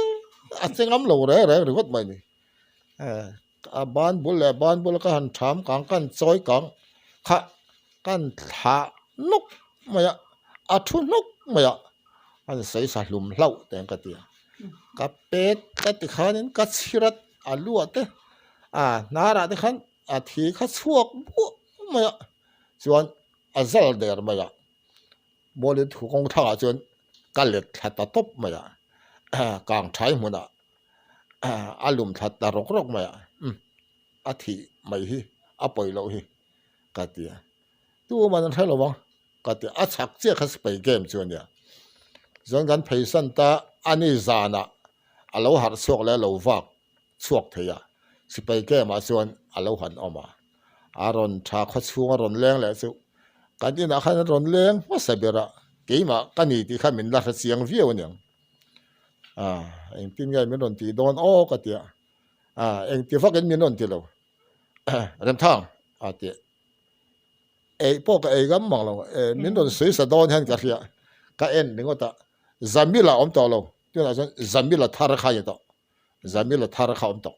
che ngam lo re got mai ni ban bul ka han tham kang kan choi kang kha kan tha nuk maya thu nuk maya an sei sa hlum hlau teng ka tia ka pet ka ti khanin ka chirat alu ate nara te khan thi kha chuak bu maya chuan azal der maya molin thu kong tha chuan ka let thata top maya kang thai muna alum thata rok maya thi mai hi apoi lo hi ka tia tu man thai lo wang ka tia chak che khas pai game chuan ya zon gan pheisan ta ani zana alo har chuak le lo wak chuak theya sipai ke ma chuan alo han oma aron tha kha chunga ron leng le chu kadina khan ron leng ma sabera keima kani ti kha min la ra chiang viau nyang eng tin ngai min ron ti don o ka tia eng ti fak en min ron ti lo rem thang ati ei po ka ei gam mang lo min ron sei sa don han ka ria ka en ningota zamila om to lo tuna zamila thar kha ya to zamila thar kha om to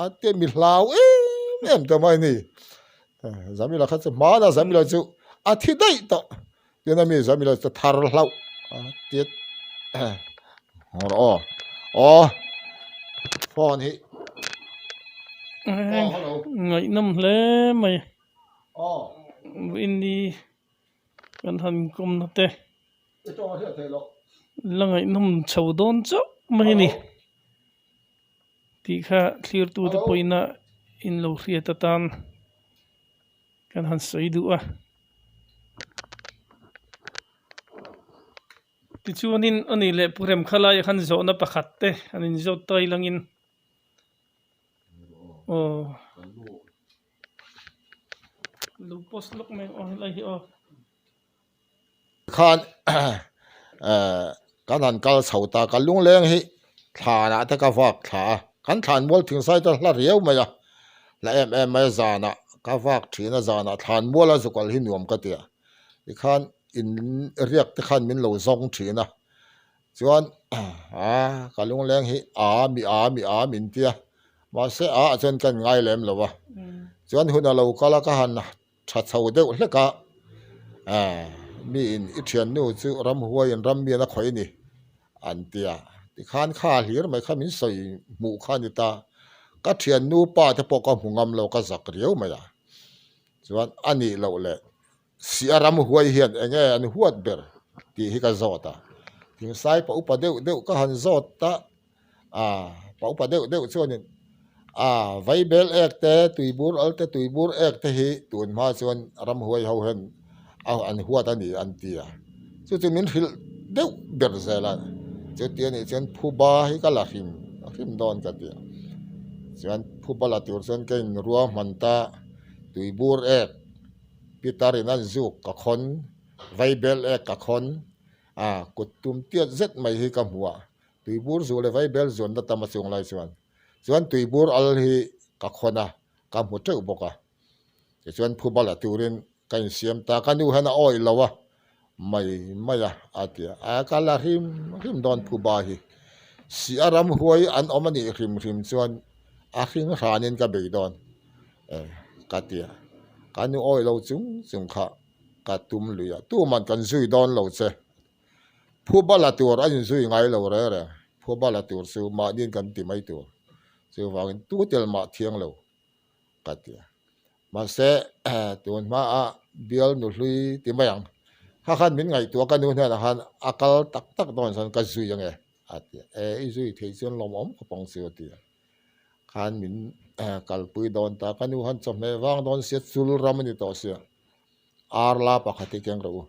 ate mi hlau em to mai ni zamila kha ma na zamila chu athi dai to tuna mi zamila chu thar hlau tiet phone hi ngai nam hle mai in đi kan han kom na te langai nam chau don cho mai ni ti kha clear tu te poina in lo hria ta tan kan han sei du ti chuanin ani le purem khala ya khan zo na pakhat te anin zo tai langin lu post lok me lai hi khan kan han kal chhota ka lung leng hi thana ta ka wak tha kan than mol thing sai ta hla riau maya la em mai zana ka wak thina zana than mola zukal hi nuam ka tia i khan in riak te khan min lo zong thina chuan ka lung leng hi mi min tia ma se chuan kan ngai lem lowa chuan huna lo kala ka han tha chho deuh hleka mi in i thian nu chu ram huai in ram mi na khoi ni an tia ti khan kha hlir mai kha min soi mu khan ni ta ka thian nu pa te po ka hungam lo ka zak riau maya chuan ani lo le si ram huai hian enge an huat ber ti hi ka zota ting sai pa upa deuh ka han zota pa upa deuh chuan in vai bel ek te tuibur ek te hi tun ma chuan ram huai ho hen an huat ani an tia chu min hil deuh ber zela เจตียนี่เช่นผู้บ้าให้ก็ละหิมดอนกันเดียเช่นผู้บ้าละตัวเช่นกันรัวมันตาตุยบูร์เอกพิตารินันจุกกับคนไวเบลเอกกับคนกุดตุมเตียเจ็ดไม่ให้กับหัวตุยบูร์จูเลยไวเบลจนดัตมาส่งไล่ส่วนตุยบูร์อัลฮีกับคนกับหัวเจ้าบอกส่วนผู้บ้าละตัวเรียนกันเสียมตากันอยู่ให้น่าอ้อยแล้ววะไม่อาเดียการละหิมดอนผู้บ้าฮีเสียรำหวยอันอมันนี่หิมส่วนหิมหานินกับเบดอนกัดเดียกันอยู่อ้อยเราจุงข้ากัดตุ้มเลยตัวมันกันซุยดอนเราเจ้ผู้บ้าละตัวอันซุยไงเราเลยผู้บ้าละตัวสู้มาดินกันติไม่ตัวสู้วางตัวเตลมาเทียงเรากัดเดียมาเสตัวมาเบียลนุลุยติไม่ยังถ้าขันมินไงตัวกันนู่นเนี่ยนะฮันอากาศตักตอนสันกันซุยยังไงอาเดียซุยเที่ยวลมก็ปองเสียเดียขันมินกัลปุยดอนตากันนู่นฮันจำไม่วางดอนเสียสุลรามันนี่ต่อเสียอาร์ลาปะขัดที่เก่งรู้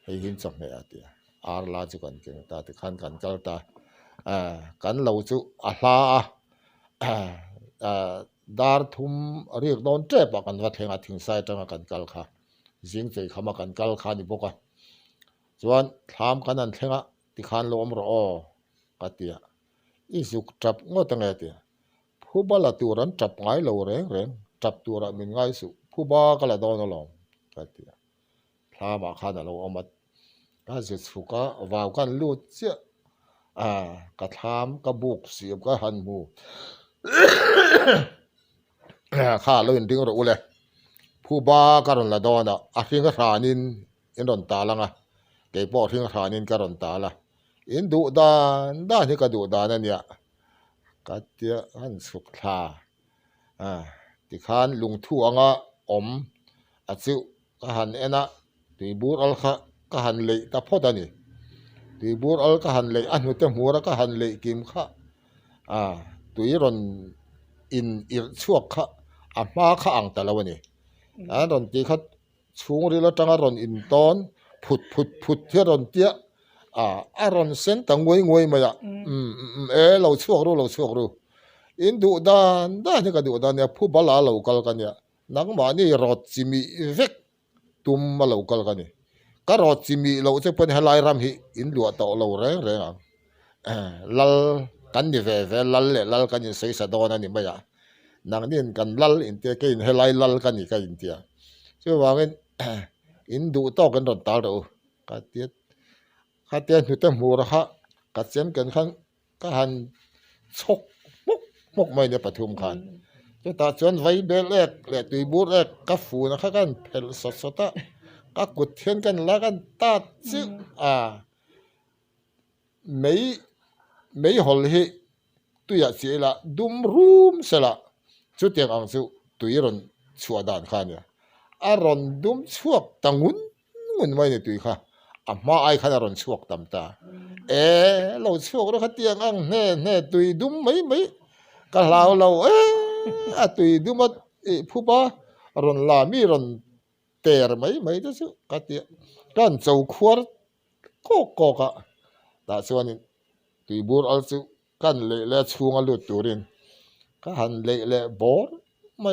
ให้หินจำไม่อาเดียอาร์ลาจุกันเก่งตาที่ขันกันกัลตากันเราจุอาลาดาร์ทุมเรียกดอนเจ็บกันวัดแห่งทิ้งใส่จังกันกัลค่ะจิงใจขมากันกัลค่ะนี่บอกว่าส่วนถามกันนั่นแห่งที่ขันลมรอกัดเดียอีสุกจับงดตั้งไงเดียผู้บ้าละตัวนั้นจับไงเราเร่งจับตัวเราเป็นไงสุผู้บ้าก็ละดอนลองกัดเดียถามขันเราเอามาถ้าจะสุกว่ากันลูดเสียกระทำกระบุกเสียบก็หันมูข้าเล่นถึงรู้เลยผู้บ้าการละดอนทิ้งกระถานินอินดอนตาลังเก็บปอทิ้งกระถานินการอนตาละอินดูดานที่กระดูดานนั่นเนี่ยกัดเดียหันสุกทาที่ขันลุงทั่วงอมซิวก็หันนะที่บูรอัลก็หันเลยตาพอดนี่ที่บูรอัลก็หันเลยหัวเต็มหัวก็หันเลยกิมข้าตัวรอนอินอิรชั่วข้ามาข้าอังแต่ละวันนี้รอนตีข้าช่วงเรื่องจังรอนอินตอนผุดที่รอนเตี้ยรอนเส้นตั้งงวยมาเราชั่วรู้อินดูดานนี่ก็ดูดานเนี่ยผู้บาลาเรากัลกันเนี่ยนักมานี่รอดจิมีเวกตุมมาเรากัลกันนี่ก็รอดจิมีเราจะเป็นเฮลัยรำฮีอินดูต่อเราเร่งลัลกันนี่เวลัลกันนี่ใส่สะดอนนี่ไม่ยานักนี่กันลัลอินเตียกินเฮลัยลัลกันนี่ก็อินเตียช่วยว่ากันอินดูต่อกันรอนตาเรากัดเตียนอยู่เต็มหัวละฮะกัดเสียนกันขันก็หันชกมกไม่เนี่ยปฐุมขันจะตัดส่วนไว้เบลเล็กและตุยบูรเล็กกับฟูนะครับกันเพลสดก็กุดเทียนกันแล้วกันตัดซิไม่หอลฮีตุยเสียละดุมรูมเสละจุดเตียงอังสุตุยรอนชัวดานขันเนี่ยรอนดุมชัวตังุนไม่เนี่ยตุยค่ะมาไอ้ขนาดรอนชัวตำตาเราชัวเราขัดเตียงอังเน่ตุยดุมไม่ก็เราตุยดุมผู้บ้ารอนลามีรอนเตอร์ไม่จะสุกัดเตียกันเจ้าขวดก็แต่ส่วนนี้ตุยบูร์อัลสุกันเละช่วงอัลลุตูรินก็หันเละบอร์มา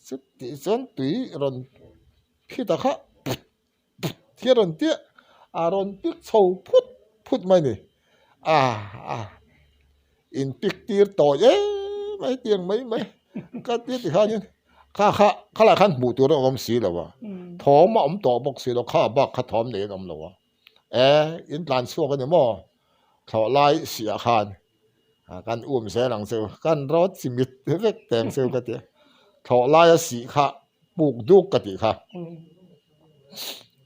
สุดที่ส่วนตุยรอนพิตาค่ะที่รอนเตี้ยรอนพิกโซพุดไม่นี่อินพิกตีร์ต่อไม่เตียงไม่ก็เตี้ยที่ข้านี่ข้าละขันบูตัวเราอมสีแล้ววะถอมต่อบอกสีเราข้าบักข้าถอมเนอมแล้ววะอินลานชั่วกันเนี่ยมั่วเขาไล่เสียคานกันเสียหลังเซลกันรถสิมิดเล็กแต่งเซลกันเตี้ยเขาไล่สีข้าปลูกดุกกันติค่ะ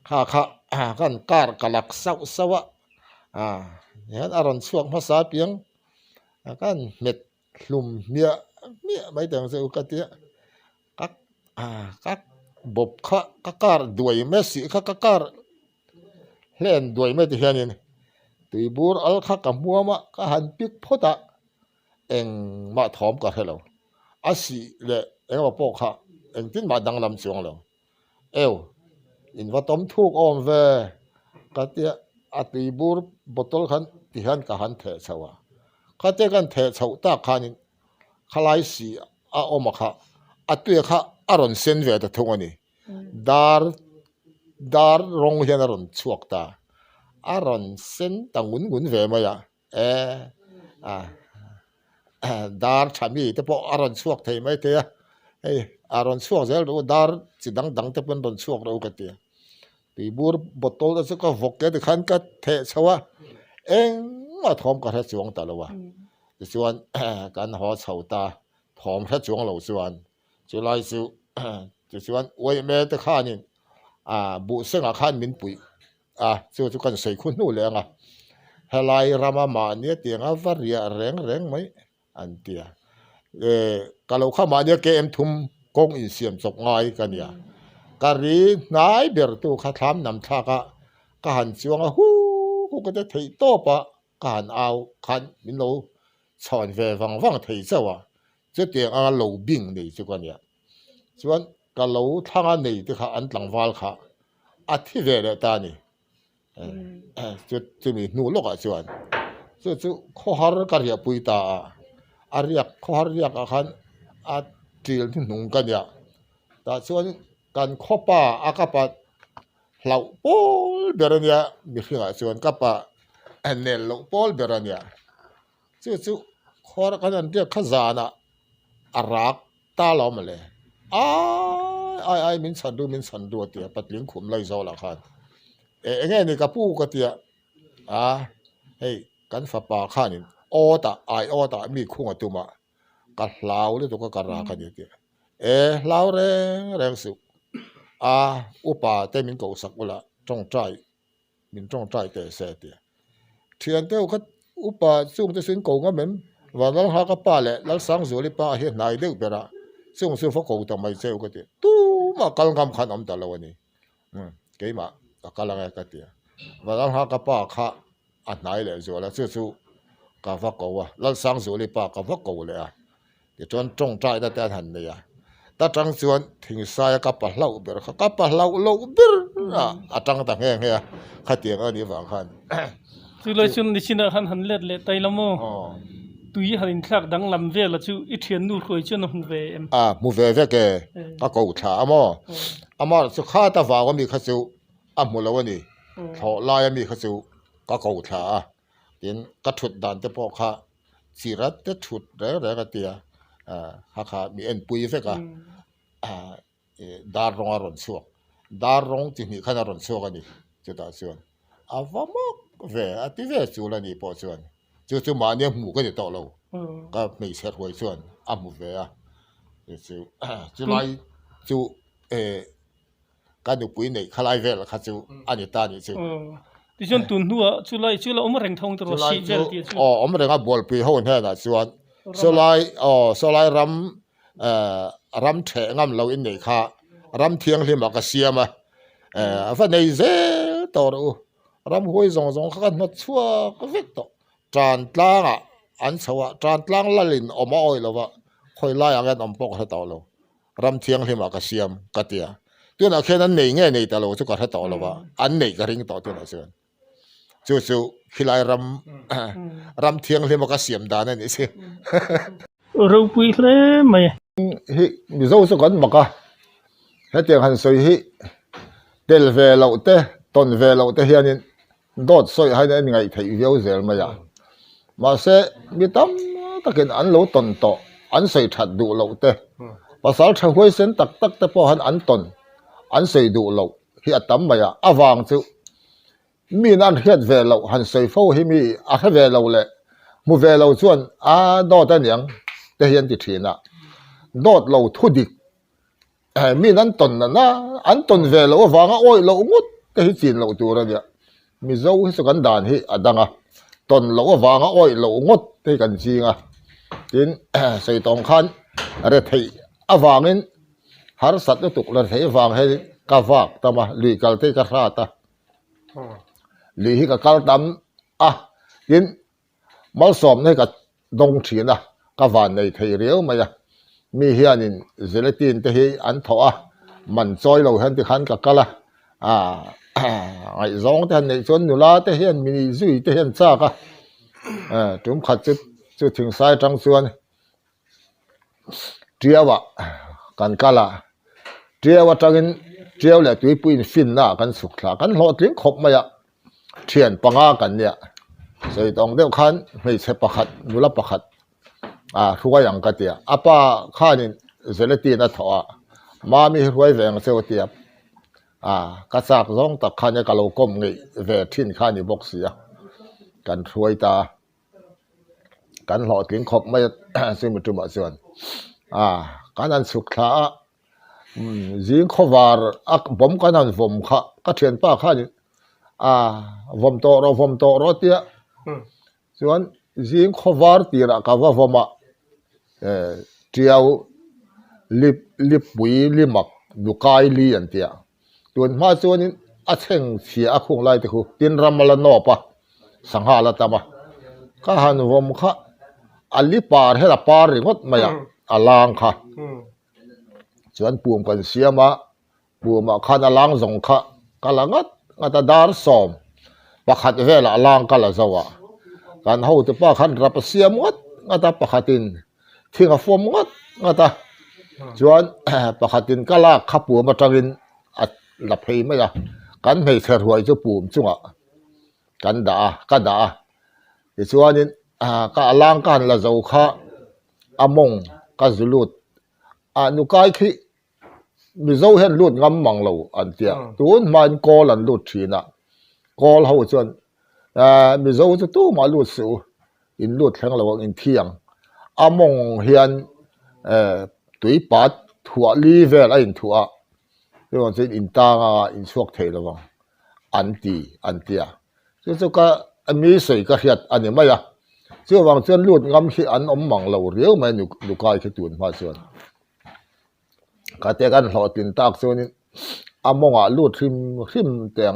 ข้ากันการกลักสวะเนี่ยอารมณ์ช่วงภาษาเพียงกันเม็ดลุ่มเมียไม่แต่งเซลกันเตี้ยกักบบข้าการด้วยแม่สีข้าการเล่นด้วยไม่ที่เห็นนี่ตุยบูร์อัลข้ากับมัวมาก็หันปิกพอดมาถอมกับเราสีเลยว่าพวกข้าที่มาดังลำเสียงเราอินว่าต้มทุกอมเวก็เตี้ยตุยบูร์บอตลขัน ti han ka han the chawa kha te kan the chau ta khanin khalai si a oma kha atue kha aron sen ve ta thongani dar rong hian aron chuak ta aron sen tangun gun ve ma ya dar thami te po aron chuak thei mai te ei aron chuak zel ro dar chidang dang te pen ron chuak ro ka te ti bur botol da chu ka voke de khan ka the chawa eng ma thom ka tha chuang ta lo wa chuan kan ho chho ta thom tha chuang lo chuan chu lai chu chuan oi me te khanin bu senga khan min pui chu kan sei khun nu lenga helai rama ma ne tianga varia reng mai an tia kalau kha ma ne ke em thum kong in siam chok ngai kania kari nai ber tu kha tham nam tha ka han chuanga hu ko te thei to pa ka han au khan min lo chon ve wang thei chawa chu tiang a lo bing nei chu kania chuan ka lo thanga nei te kha an tlangwal kha a thi ve le ta ni chu mi nu lo ka chuan chu kho har ka ria pui ta ariak kho har ria ka khan a til thi nung kania ta chuan kan khopa akapa hlau pol berania mi khinga chuan kapa anel lo pol berania chu khor kan an ria khazana arak ta lo male ai min san du tia patling khum lai zo la khan nge ni ka pu ka tia hei kan fa pa khanin oda mi khunga tuma ka hlau le to ka ra ka ni tia hlau reng su upa te min ko sak ula trong trai te se tia thian te khat upa chung te sin ko nga mem wa lal ha ka pa le lal sang zo li pa he nai de bera chung fo ko ta mai cheu ka tia tu ma kal ngam khan am ta lo ni ke ma ka la ka tia wa lal ha ka pa kha a nai le zo la chu ka fa ko wa lal sang zo li pa ka fa ko le ti chon trong trai da ta han ne ya ta tang chuan thing sai ka pa hlau ber kha ka pa hlau lo ber tang ta nge kha tiang ani wang khan chu lai chun ni china han let le tai lamo tui harin thak dang lam ve la chu I thian nu khoi chun hum ve em mu ve ke ka ko tha amo chu kha ta wa wa mi kha chu mu lo ni tho lai mi kha chu ka ko tha tin ka thut dan te po kha chirat te thut re ka tia kha mi en pui ve ka dar rong aron chuak dar rong ti ni khana ron chuak ani chu ta chuan avamok ve ati ve chu la ni po chuan chu ma ne mu ka ni to lo ka mei set hoi chuan mu ve chu lai chu ka du pui nei khalai ve la kha chu ani ta ni chu ti chon tun hua chu lai om reng thong tro si vel ti chu om reng a bol pi ho ne na chuan so lai ram the ngam lo in nei kha ram thiang hlim ka siama fa nei ze to ro ram hoi zong kha na chua ka vek to tran tlang an chawa tran tlang lalin oma oi lova khoi lai angan om pok ha to lo ram thiang hlim ka siam ka tia tu na khen an nei nge nei ta lo chu ka ha to lova an nei ka ring to tu na chu khilai ram thiang hlim ka siam dan ani se ro pui hle mai hi mi zo so kan maka he tiang han soi hi tel ve lo te ton ve lo te hianin dot soi hai ne ngai thei veo zel ma ya ma se mi tam takin an lo ton to an soi that du lo te pasal tha hoi sen tak te po han an ton an soi du lo hi atam ma ya awang chu mi nan hiat ve lo han soi fo hi mi a kha ve lo le mu ve lo chuan do ta niang te hian ti thina dot lo thu dik mi nan ton na an ton ve lo wanga oi lo ngut te hi chin lo tu ra ya mi zo hi so kan dan hi adanga ton lo wanga oi lo ngut te kan chinga tin sei tong khan re thei awangin har sat tu tuk la thei wang he ka wak tama li kal te ka ra ta li hi ka kal tam tin mal som ne ka dong thina ka van nei thei riau ma ya mi hianin gelatin te hi an thoa man choi lo han ti khan ka kala ai zong te nei chon nula te hian mi zui te hian cha ka chúng khát chú thình sai trăng xuân triều à cần cả là triều à trăng triều là tùy bùi phim na cần sụt là cần lo tiếng khóc mày ạ thiền bằng à cần nhỉ rồi đồng đều khăn mấy xe bạc hạt nula bạc hạt ruồi yang cái tiệt apa khanin zelati na thọ mà mi ruồi về ngang seo tiệt cái sạc giống ta khăn cái lô com nghị về thiên khăn ni box ya cần ruồi ta cần lo tiếng khóc mày xin một chút mà xuân cáiนั้นสุขะยิงขวาร์ผมก็นั้นผมข้าก็เทียนป้าข้านี่ผมโตรถเตี้ยส่วนยิงขวาร์ตีระกับว่าผมเที่ยวลิบปุยลิมักดูกายลีอันเตี้ยตัวมาส่วนนี้เช่งเสียคงไล่ตะคูตินรำมาละนอปะสังหารตามะก็หันผมข้าอันลิปาร์ให้ละปาร์งดไม่อะลางค่ะส่วนปูมกันเสียมาปูมข้าลางสงค่ะก็ละงัดตาดาร์สอมปะขัดเวลลางก็ละสวะการเฮาจะป้าขันรับเสียมงัดตาปะขัดินทิ้งฟอมงัดตาส่วนปะขัดินก็ลากขับปูมาจังอินหลับเพย์ไม่ละกันไม่เสียหัวจะปูมจุงกันด่าส่วนนี้ก็ลางกันละสวค่ะมงก็จุลุดนุกายขี้มีเจ้าเห็นลุดงำมังเราอันเดียตัวมันกอลันลุดทีน่ะกอลเขาจนมีเจ้าจะตู้มาลุดสูอินลุดแข่งเราอินเที่ยงมงเฮียนตุยปัดถั่วลีเวลอินถั่วเรื่องจะอินตางอินสวกเทลวังอันเดียซึ่งก็มีสิ่งก็เหียดอันนี้ไม่อะเชื่อว่าเชื่อลุดงำขี้อันมังเราเรียวไม่นุกายขี้ตุนมาส่วนก็แต่กันหลอตินตากส่วนนี้มงลุดทิมแต่ง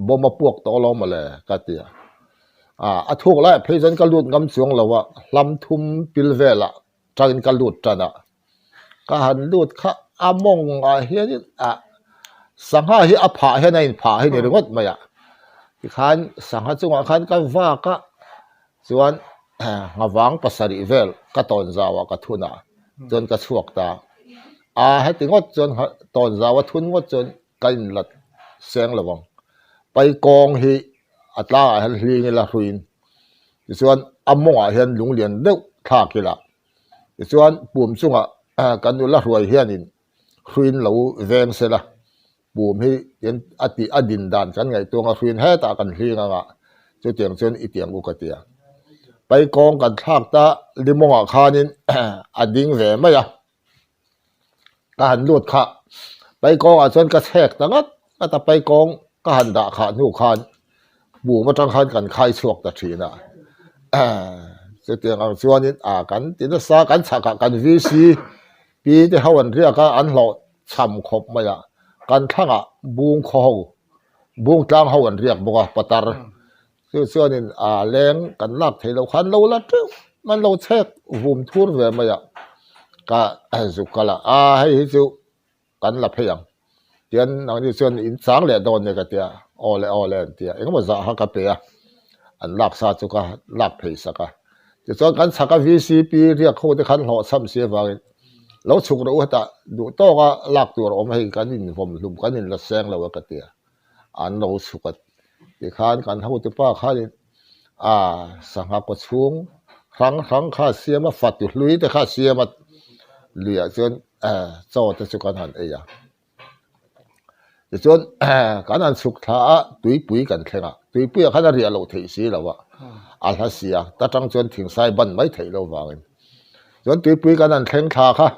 บ่มาพวกตอลมาเลยก็เตียทุกแล้วเพจันก็ลุดงำสวงเราว่าลำทุมปิลเวละจังก็ลุดจันก็หันลุดข้ามงเฮียนี่สังหาเฮียผาเฮียในผาเฮียในรถมาอ่ะที่ขันสังหาจังหวะขันก็ว่าก็ส่วนงาวังภาษาอิเวลก็ตอนจาวก็ทุนจนก็ชวกตาให้ถึงว่าจนตอนจาวทุนว่าจนกันหลัดเสียงระวังไปกองฮีอัตราให้ฮีนี่ละรุนส่วนมงเห็นหลงเลียนเด็กท่ากีฬาส่วนปุ่มซุงกันดูละรวยเฮียนินรุนเหลาเวงเสละปุ่มฮีเห็นอดินดานกันไงตัวงรุนให้ตากันฮีงจะเตียงจนอีเตียงอุกเตียไปกองกันทากตาลิมงคานินดิ่งแหวไม่อะก็หันลุดขาไปกองจนกระแทกตั้งแต่ไปกองก็หันด่าขาหนูคานบูมาจังคันกันใครชวกตะทีน่ะจะเตียงส่วนนี้กันติดสากันฉากกันวีซีปีที่เขาวันเรียกกันอันหล่อช่ำขบไม่อะกันทั้งบุงเขาบุงกลางเขาวันเรียกบอกว่าปตารส่วนนี้แรงกันลักเทเราขันเราละมันเราเช็ควุมทุรเวมาอ่ะก็สุกละให้สุกันละเพียงเดียนนังที่ส่วนอินสังเลยโดนเนี่ยก็เตียออเลยเตียเองก็มาจะหักกับเปียอันลักซาสุกะลักเพสักะจะส่วนกันสักวีซีปีเรียกเขาจะขันหอซ้ำเสียฟังเราสุกเราแต่ดูโต้ก็ลักตัวเราไม่ให้กันนินผมลุมกันนินละแสงเราก็เตียอันเราสุกที่ขานกันเท่าที่ป้าข้านี่สังหากช่วงครั้งข้าเสียมาฝัดอยู่ลุยแต่ข้าเสียมาเหลือจนโซ่จะสุกันหันเอยจนการนั้นสุขท้าตุยปุยกันแข่งตุยปุยข้าจะเรียนเราถี่สีแล้ววะอัลฮัสเซียแต่จังจนถึงสายบันไม่ถี่เราวางจนตุยปุยกันนั้นแข่งท้าค่ะ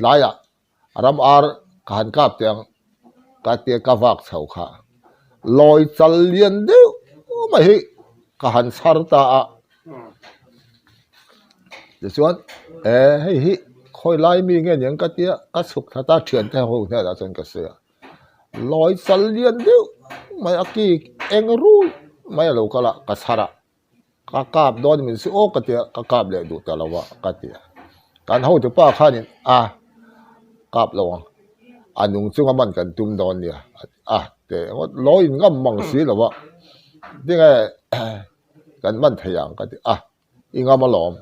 หลายรำการกับเตียงกาเตียกวักเฉาค่ะลอยจัลเลียนเดียวไม่ให้การสารตาเดี๋ยวส่วนให้คอยไล่มีเงี้ยอย่างกเตียกสุกท่าตาเฉียนแท้หูแท้ตาจนกระเสือลอยจัลเลียนเดียวไม่อากีเองรู้ไม่รู้ก็ละกระสาระกาบโดนมันสิโอกเตียกาบเลยดูแต่ละว่ากเตียการหูจะป้าข้านี่กาบระวังนุ่งซึ่งมันกันตุ้มดอนเนี่ยแต่ว่าร้อยงั้มมังสีหรอวะที่ไง กันมันทยังกันอิงามาหลอม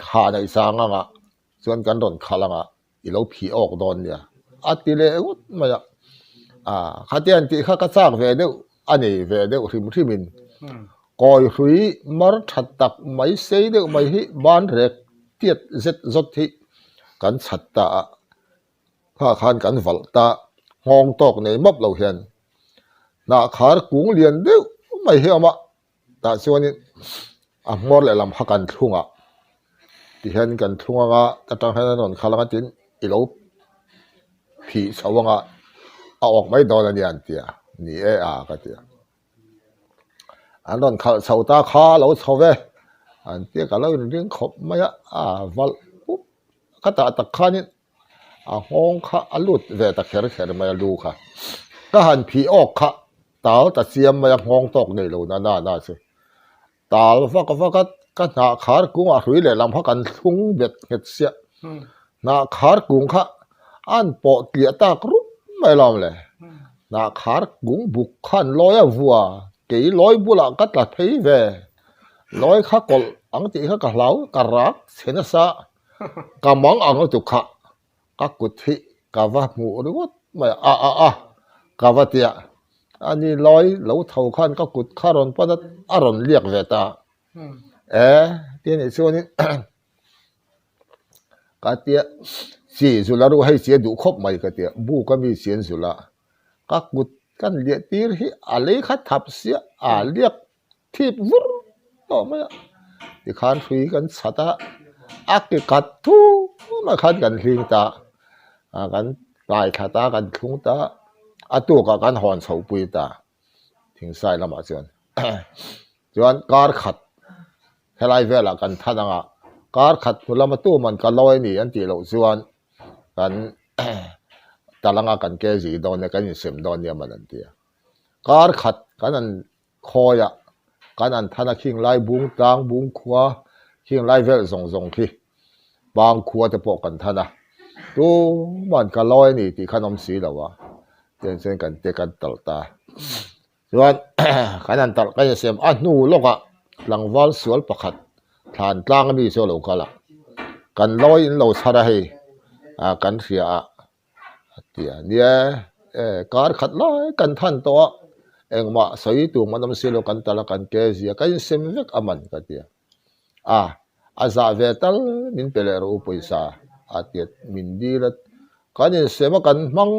หาในสางอ่ะส่วนกันโดนขลังอีเราผีออกโดนเนี่ยตีเลอุดมาขัดยันที่ข้าก็สร้างเวเดออันนี้เวเดอริมินก่อยหุยมรทัดตักไม่เสียเดอไม่ฮิบ้านเร็กเทียดเจ็ดจดที่กันชัดตาข้าขันกันวัลตาห้องตอกในมับเราเห็นนาขากุ้งเลียนเดอไม่เหี้ยมาแต่ส่วนนี้มอดเลยลำพักกันทุ่งที่เห็นกันทุ่งแต่ตั้งให้นนขลังจินอีเราผีชาวเอาออกไม่โดนอันนี้อันเดียนี่ก็เดียอันนั้นเขาชาวตาข้าเราชาวเวอันเดียกันเราเรื่องขบไม่วัลปุ๊บก็แต่ตะข้านี่ห้องข้าอลุดเวตะเขรไม่รู้ค่ะก็หันผีออกค่ะตาแต่เสียมมาห้องตกในโลน่าสิตาฟักก็หน้าขากุ้งหุยเลยลำพักกันทุ่งเบ็ดเห็ดเสียหน้าขากุ้งค่ะอันปอเกียตากรุไม่ลำเลยนาขากุ้งบุกขันลอยวัวกี่ลอยบุหรี่ก็ตัดเพย์เวลอยข้ากลอังตีข้ากเหลากระรักเสนสะกำมังอังตุขะกักุธิกาวะมูหรือว่าไม่กาวะเตียอันนี้ลอยเหลาเท่าขันก็กุดข้ารอนปนัดอารอนเรียกเวตาที่นี่ส่วนนี้ก็เตียสีสุลารู้ให้เสียดูครบไหมก็เตียบูก็มีเสียนสุลาก็กุดกันเลียตีร์ที่อะไรขัดทับเสียเลียกทิพวุ้ต่อมาที่ขันคุยกันสัตย์กิกัดทูมาขัดกันลิงตากันลายขาตากันทุ่งตาตัวกันหอนเสาปุยตาถึงใส่ละมาส่วนการขัดแค่ไรเวลากันท่านการขัดมุลมาตู้มันก็ลอยนี่อันที่เราส่วนกันตาลังกันเกจีโดนเนี่ยกันเสมโดนเนี่ยมันนั่นเดียการขัดกันนั่นคอยกันนั่นท่านคิงไล่บุ้งตางบุ้งขวาคิงไล่เวลส่งที่บางขวาจะปกกันท่านตัวมันก็ลอยนี่ที่ขนมสีแล้ววะเส้นกันเตะกันตลตาส่วนกันนั่นตลกันเสมนู่นลกหลังวัลสวนประคัดฐานกลางมีโซโลกันละกันลอยเราชาได้กันเสียเดียเนี่ยการขัดลอยกันท่านตัวมาสวยตัวมันต้องเสียโลกันตลกันเกษียกันเสมเวกอามันกันเดียอาซาเวตัลมินเปเลรูปุยซาเดียมินดีละกันเสมกันมัง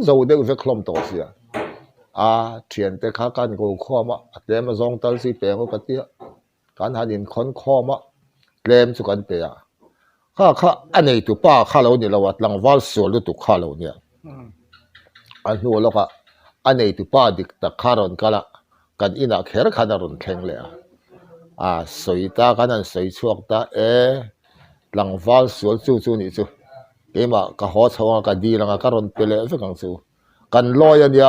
จะเด็กเวกลมตัวเสียเทียนแต่ข้ากันกูข้อมาเดมซองตัลสิเปงกันเดียกันหันคนข้อมาเลมสุกันเปียข้าอันนี้ตัวป้าข้าเราเนี่ยเราวัดหลังวัลสวนตัวข้าเราเนี่ยอันนู้นแล้วก็อันนี้ตัวป้าดิกตะข้ารอนกันละกันอินาเขรขนาดรอนแข็งเลยสวยตากันนั่นสวยชวกตาหลังวัลสวนจู่นี่จู่เกี่ยมาก็หัวชาวกันดีหลังก็รอนเปเลยสักครั้งจู่กันลอยอันเดีย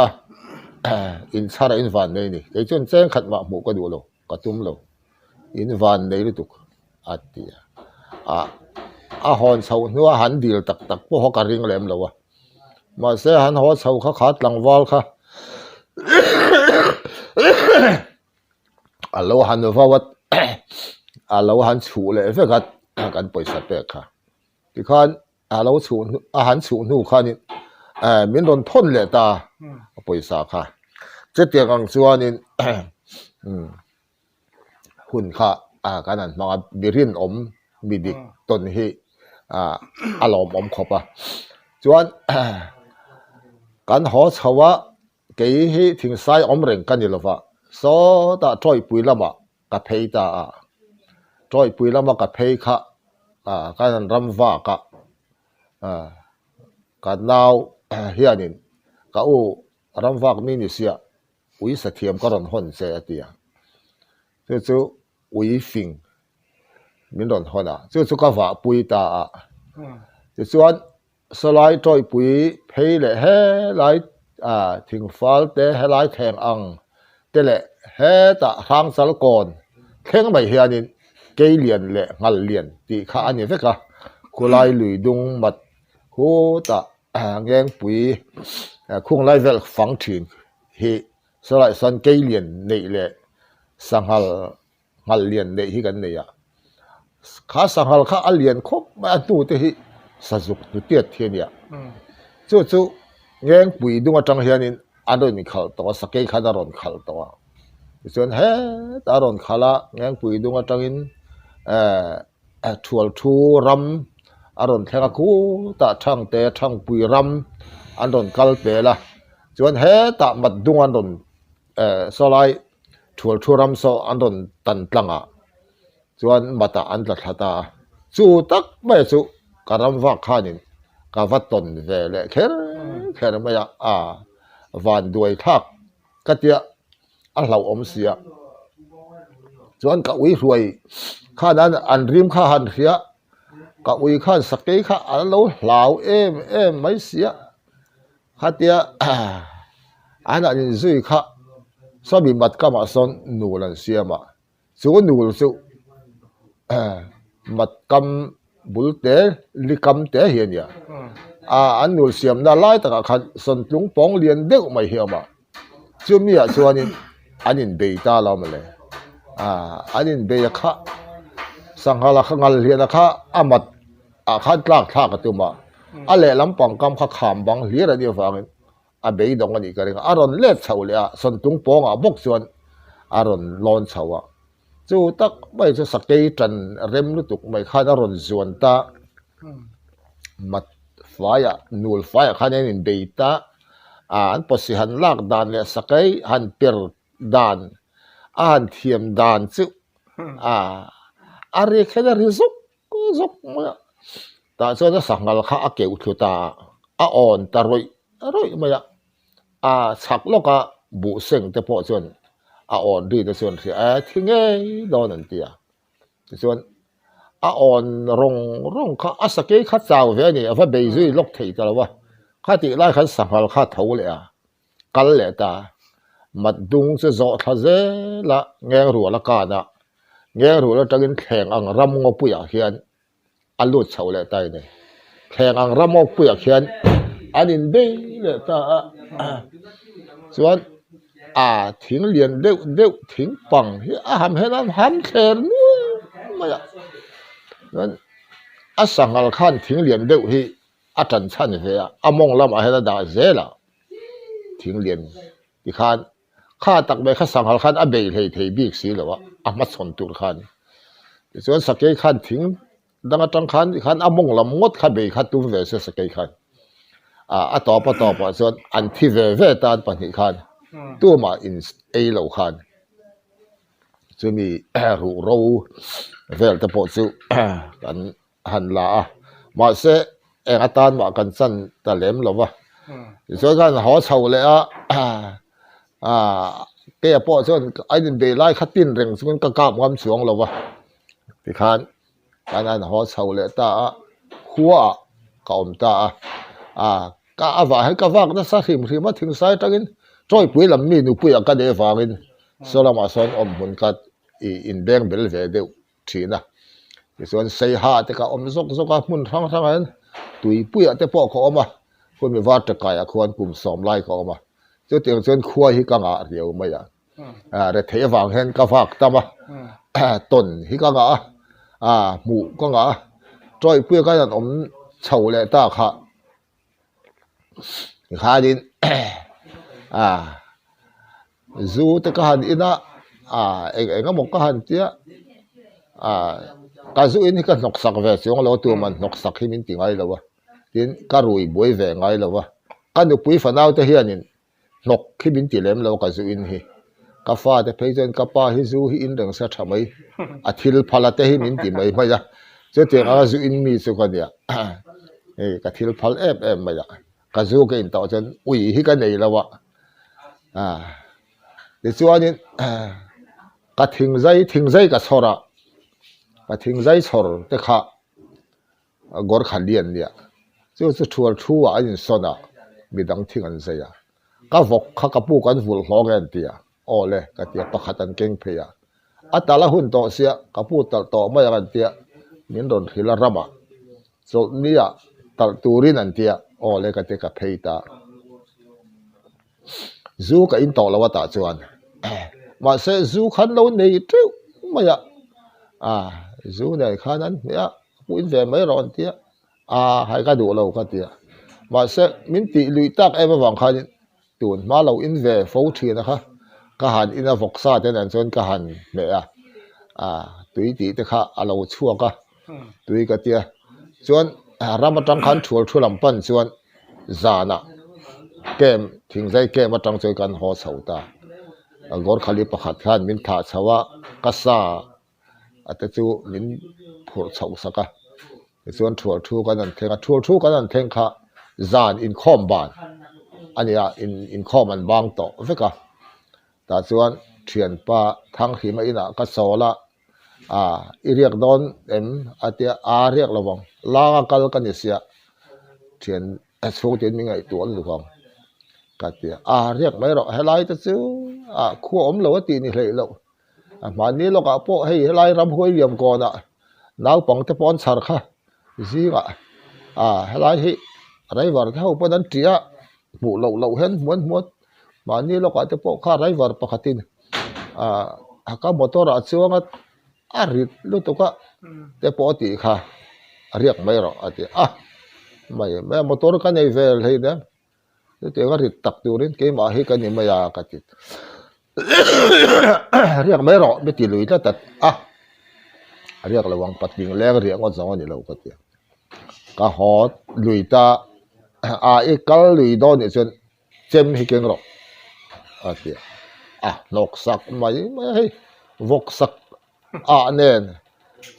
อินชาร์อินวันนี่ไอ้จนเจ้งขัดมาหมูก็ดูโลก็ตุ้มโลอินวันนี่รู้ตุกเดียหอนเสาเนื้อหันดีลตักพวกเขาการิงแหลมแล้ววะมาเสียหันหัวเสาเขาขาดหลังวอลค่ะเราหันว่าวัดเราหันฉูเลยเพื่อกันปล่อยสัตว์เปกค่ะที่ข้านเราฉูหันฉูนู่ข้านี่มีนโดนพ่นเลยตาปล่อยสัตว์ค่ะเจ็ดเตียงอังส่วนนี่หุ่นค่ะกันนั่นมาบิรินมีดิกต้นที่อารมณ์อมขบจวนกันหัวชาวะกี่ที่ถึงสายอมเร่งกันอยู่แล้วว่าโซตาจ่อยปุยละมากับเพย์ตาจ่อยปุยละมากับเพย์ค่ะกันรำว่ากันนาวเฮียนินก็รำว่ามีนิเสียอุยเสถียมก็รอนหอนเสียตีจู่อุยฟิงมินดอนฮอนะจู่ก็ว่าปุยตาส่วนสลายจ่อยปุยเพย์เลยเฮไลถึงฟ้าเตะเฮไลแข่งอังเตะเลยเฮตะทางสารกอนแข่งไม่เฮียนินเกยเลียนเลยงัลเลียนตีข้าอันนี้เฟกะกุไลลุยดุงมัดหัวตะแงงปุยคงไลเวลฝังถึงเฮสลายสันเกยเลียนนี่เลย sanghal ngal lian nei hi kan nei ya kha sanghal kha alian khop ma tu te hi sajuk tu tiat thian ya chu ngeng pui dung atang hianin adon ni khal to sakei khada ron khal to chuan he ta ron khala ngeng pui dung atangin thual thu ram aron thlenga ku ta thang te thang pui ram an ron kal pe la chuan he ta mat dung an ron solai thual thu ram so an ron tan tlanga chuan mata an tla thata chu tak mai chu karam wa khanin ka vaton ve le kher mai a van duai thak katia a hlau om sia chuan ka ui ruai kha dan an rim kha han ria ka ui khan sakei kha an lo hlau em mai sia khatia ana in zui kha sabi mat kama son nulan siama chu nul chu mat kam bulte likam te hian ya an nul siam na lai taka khan son tlung pong lian deuh mai hiama chu mi a chuanin anin beita lo male anin be kha sanghala khangal hian kha amat a khan tlak thak atuma ale lampang kam kha kham bang hlir ani wangin a bei dong ani karinga aron let chhaule a son tung pong a bok chuan aron lon chawa chu tak mai chu sakei tran rem lu tuk mai khan aron zuan ta mat faya nul faya khan in beita an posi han lak dan le sakei han per dan an thiam dan chu ari khena ri zuk ta chuan a sangal kha a keu thuta a on ta roi maya chak loka bu seng te po chuan a on ri te chuan thinge don an tia chuan a on rong kha a sakei kha chaw ve ni ava beizui lok thei ta lawa kha ti lai khan sangal kha tho le kal le ta mat dung se zo tha ze la ngeng ru la ka na ngeng ru la tagin thleng ang ram ngo puya hian alut chho le tai ne thleng ang ram ngo puya hian anin be le ta chuan thing lian deuh thing pang hi ham helam ham ther nu maya nan a sangal khan thing lian deuh hi a tan chan ve a mong lam a hela da zela thing lian ti khan kha tak be kha sangal khan a bei thei bik si lawa a ma chon tur khan chuan sakei khan thing danga tang khan a mong lam ngot kha bei kha tum ve se sakei khan a topa chuan an thi ve tan pan hi khan tu ma in ei lo khan chumi ru ro vel te po chu kan han la ma se eng atan ma kan chan ta lem lova so kan ho chho le ke po chuan ai din be lai khatin reng chuan ka kam ngam chuang lova ti khan kan an ho chho le ta huwa ka om ta ka awa hay ka wak na sa him ma thing sai tangin troi pui lam mi nu pui ka de wangin solama son om hun kat in beng bel ve deu thina chuan sei ha te ka om zok a mun thang an tui pui te po ko oma kun mi wat ta ka ya khuan kum som lai ko oma chu tiang chuan khuwa hi ka nga riau mai re the wang hen ka wak tama ton hi ka nga mu ka nga troi pui ka an om chho le ta kha khadin zu te ka han ina enga mok ka han tia ka zu in ka nok sak ve chong lo tu man nok sak hi min ti ngai lawa tin ka rui boi ve ngai lawa ka nu pui fa nau te hianin nok khi min ti lem lo ka zu in hi ka fa te phejen ka pa hi zu hi in reng sa thamai a thil phala te hi min ti mai mai ya che te a zu in mi chu ka nia ka thil phal em mai ya ka zu ke in to chen ui hi ka nei lawa ti chuanin ka thing zai ka chora ka thing zai chor te kha gor khan lian nia chu thual thu a in sona midang thing an zaya ka vok kha ka pu kan vul hlong an tia ole ka tia pakhatan keng pheya atala hun to sia ka pu tal to mai ran tia min ron thila rama so nia tal turin an tia ole ka te ka pheita zu ka in to lawa ta chuan mà sẽ du khăn lâu này trước mà ya du này khăn anh ya muốn về mấy rồi tiệt hay cái đủ lâu cái tiệt mà sẽ mình tị lụy tắc em vàng khăn tuần mà lâu in về phố thiên ha cái hàng in vọc sa thế này cho cái hàng này tùy tị thế ha lâu chua cái tùy cái tiệt cho ra mà trăng khăn chua làm bận cho già nè kem thình dây kem mà trăng chơiกันhồ sầu ta gor khali pakhat khan min tha chawa kasa ate chu min phur chho saka chuan thuar thu kan an thenga thuar thu kan an theng kha zan in khom ban ania in khom an bang to veka ta chuan thian pa thang hi ma ina ka sola iriak don em atia riak lawang la kal kan isia thian chu tin mi ngai tuan lu khom cái tiệt riêng mấy rồi hay lại chứ khu ốm lâu tiền thì lấy lâu mà ní lo cả bộ hay lại làm hôi liềm còn nào bằng cái bọn sar kha gì cả hay lại hi đấy vào theo bọn anh chia mù lâu lâu hết muốn mà ní lo cả cái bộ kha đấy vào bạc tin các motor ở chỗ ngắt rít lúc đó cái bộ thì kha riêng mấy rồi thì mấy motor cái này về hay đấy thế cái rít tắc tiêu đến cái mà hay cái này mà cái gì riêng mấy rồi biết lùi ra tật riêng là vòng bắt bình lẻ riêng có giống như lâu cái gì cả họ lùi ta cái lùi đó thì chuyện chém hay cái rồi thì nọc sắc mà hay vok sắc nên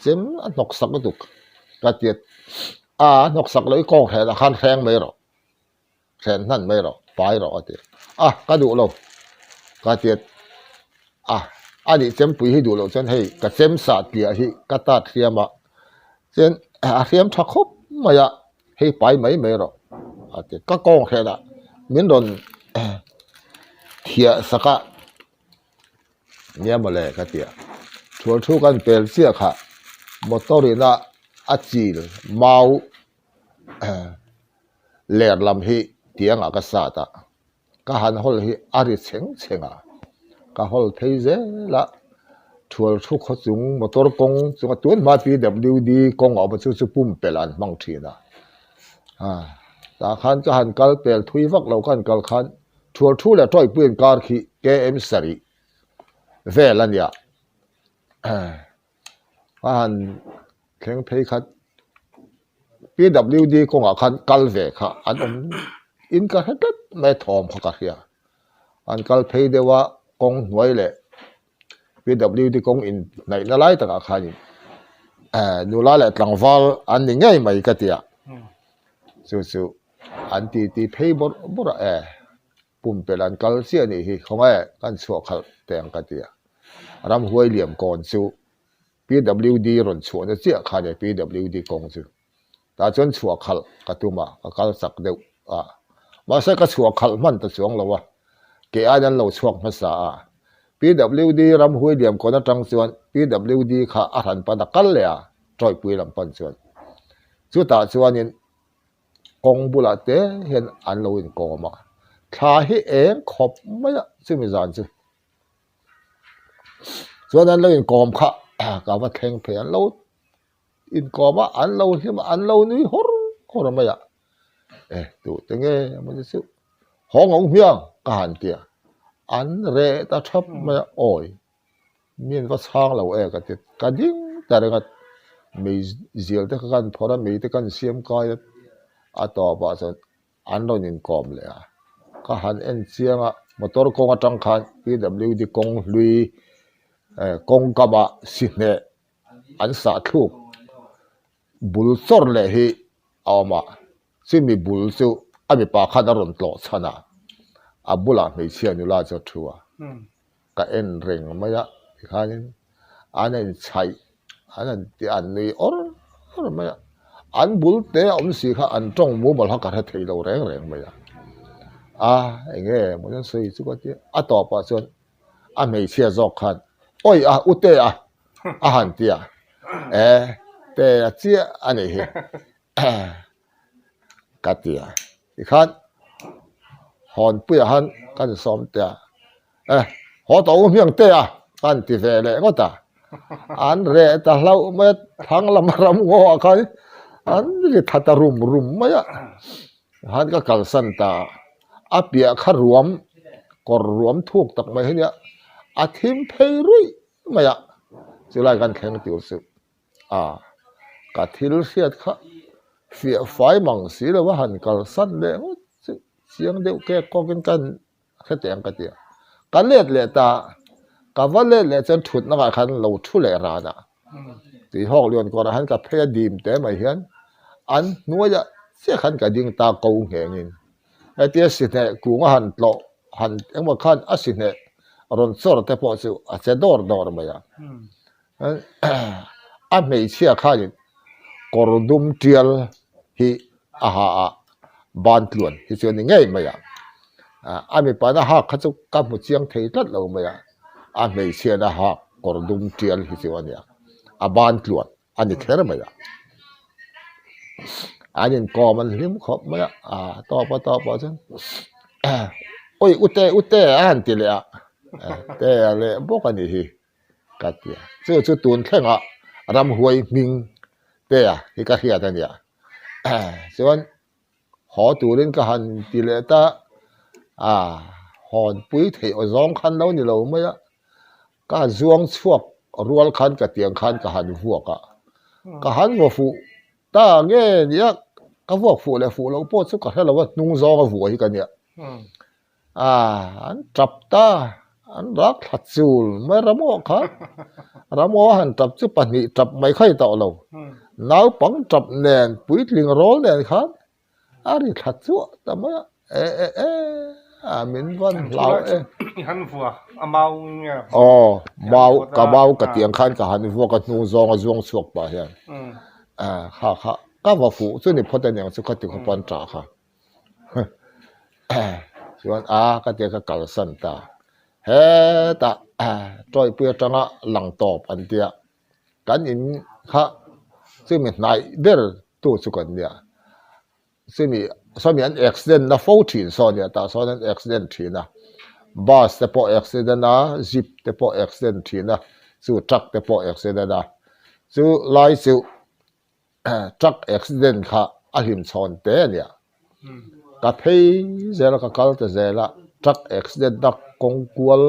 chém nọc sắc cái tục cái gì nọc sắc lấy con hay là khăn khen mấy rồi khenนั่นmấy rồi phải rồi thì cái đủ lâu cái gì anh đi chém bụi hi đủ lâu chân hay cái chém sạt kia hi cái tát kia mà chân chém thắc khóc mà ya hay phải mấy rồi thì cái con khen là miễn đồn thiệt sắc nhớ mà lẽ cái tiệt chua chua cái bèn xia khá một tô đi na chỉ mau lẹ làm hi tiếng cái sao ta cái hành hol hi ari cheng cái hol thấy dễ là chua chua khó dùng một tô công dùng tuần mà PWD công ở một chút bùm bèn ăn mang thiên ta khăn cái hành cái bèn thui vắc lâu khăn chua chua là trôi bùn car khi KM sari về lần ya hành khen thấy khăn PWD công ở khăn cal về khá anh in cái hết mấy thòm khá kia anh cal thấy đềuว่าcông nói lệ PWD công in này nó lại tất cả khăn nu lại là tăng val anh nhìn ngay mấy cái tiệt su anh ti thấy bớt bùm bèn anh cal xia này hi không ai anh suy khát tiếng cái tiệt ram huay liềm còn su PWD rồi suy nó chia khá này PWD công su ta chọn suy khát cái tu mà cái sắc đều mà sẽ cái suy khát mình ta xuống lâu cái ai đang lâu xuống mà sao PWD ram huay liềm còn nó trăng xuống PWD khá anh bắt đặc cái lẽ trôi bụi làm bận xuống chú ta xuống nên công bù lại thế hiện anh lâu in công mà thà hi khop mấy chứ mình dàn chứ cho nên lâu in công khá cả vật khen phải anh lâu in công mà anh lâu thì mà anh lâu nữa hốt là mấy tụi tiếng nghe mình chứ họ ngóng hiang cả hẳn tiệt anh rẻ ta chấp mấy ôi miền Bắc sang lâu cái tiếng ta đang mấy diều thế cái thọ ra mấy cái xiêm coi to bà sao anh lâu in công lẽ cái hẳn anh xiêm motor công trăng khan PWD công lui công cả ba xin nè anh sát thuốc bul sor lệ hi mà xin mi bul siêu anh mi pa khát rồi lọ chana bula mấy chuyện như là cho thua cái anh rèn mấy á cái anh chạy anh đi anh đi mấy á anh bul té ông xí khá anh trong mua mà họ cả thấy lâu rèn mấy anh nghe một nhân suy chứ có chứ to bà xuân mấy chuyện dọc khăn ôi ute hẳn tiệt té chia anh ấy cái tiệt thì khăn hòn bự hẳn cái xóm tiệt họ tàu miếng tê à kan ti về lệ ngót à an rẻ ta lâu mới thằng làm ram ngô cái an thì thật ta rum mấy à han cái cầu sân ta áp bia khá ruộng còn ruộng thuốc tắc mấy hết nhá à thêm phê rồi mấy à chỉ lại gan khen tiểu sự à cả thiếu siết khá phía phải mong xí làว่าหันcầu sân đấy xiang đều cái có cái tiếng cái tiếng cái lệ ta cái vấn lệ chân thụt nó cái khăn lâu thu lệ ra nè thì họ liền còn hắn cái phê điểm thế mà hiền anh nuôi ya sẽ khăn cái tiếng ta câu nghe nhìn cái tiếng xin này cũng hắn lộ hắn em mà khăn à xin này rồi sửa thế bao nhiêu à sẽ đor mà ya anh mấy chia khăn cordum trial hi aha ban tuan hi chuan ni ngei mai a mi pa na ha khachu ka mu chiang thei tat lo mai a mei sia na ha cordum trial hi chuan ya a ban tuan ani kher mai anin ko man lim khop mai to pa chan oi ute an ti le te le bok ani hi ka ti chu tun thlenga ram huai ming thế à thì cái hiện tại nhỉ cho nên họ tụ lên cái hành tỷ lệ ta hòn bụi thì ở giông khăn đâu như lâu mấy á cái giông chuộc ruột khăn cái tiếng khăn cái hành vuộc cái hành vuộc phụ ta nghe nhỉ cái vuộc phụ là phụ lâu bớt chút cái thế là what nung giông cái vuộc cái nhỉ anh chập ta anh rắc thật chul mấy ramo han chập chút bận nhị chập mấy khai tạo lâu nào bằng chập nền bụi linh rol nền khác ari thật chúa tao mới mình vẫn lão hắn vừa mau nha mau cả tiếng khan cả hắn vừa cái nung giông suộc bà hiền ha các vợ phụ cho nên phát hiện sự cái tiếng quan trọng ha cho cái tiếng cái cầu sân ta hết ta trôi bia trăng lăng top anh tia cái in haซึ่งมันไหนเดี๋ยวตัวสุกันเนี่ยซึ่งมีสมัยนั้น accident นะ14ส่วนเนี่ยแต่ส่วนนั้น accident ทีนะ bus แต่พอ accident นะ jeep แต่พอ accident ทีนะสู้ truck แต่พอ accident นะสู้ไล่สู้ truck accident ค่ะอาหิมชนเตะเนี่ยกับเฮ้ยเจอแล้วก็คัลต์เจอแล้ว truck accident นักกงกวล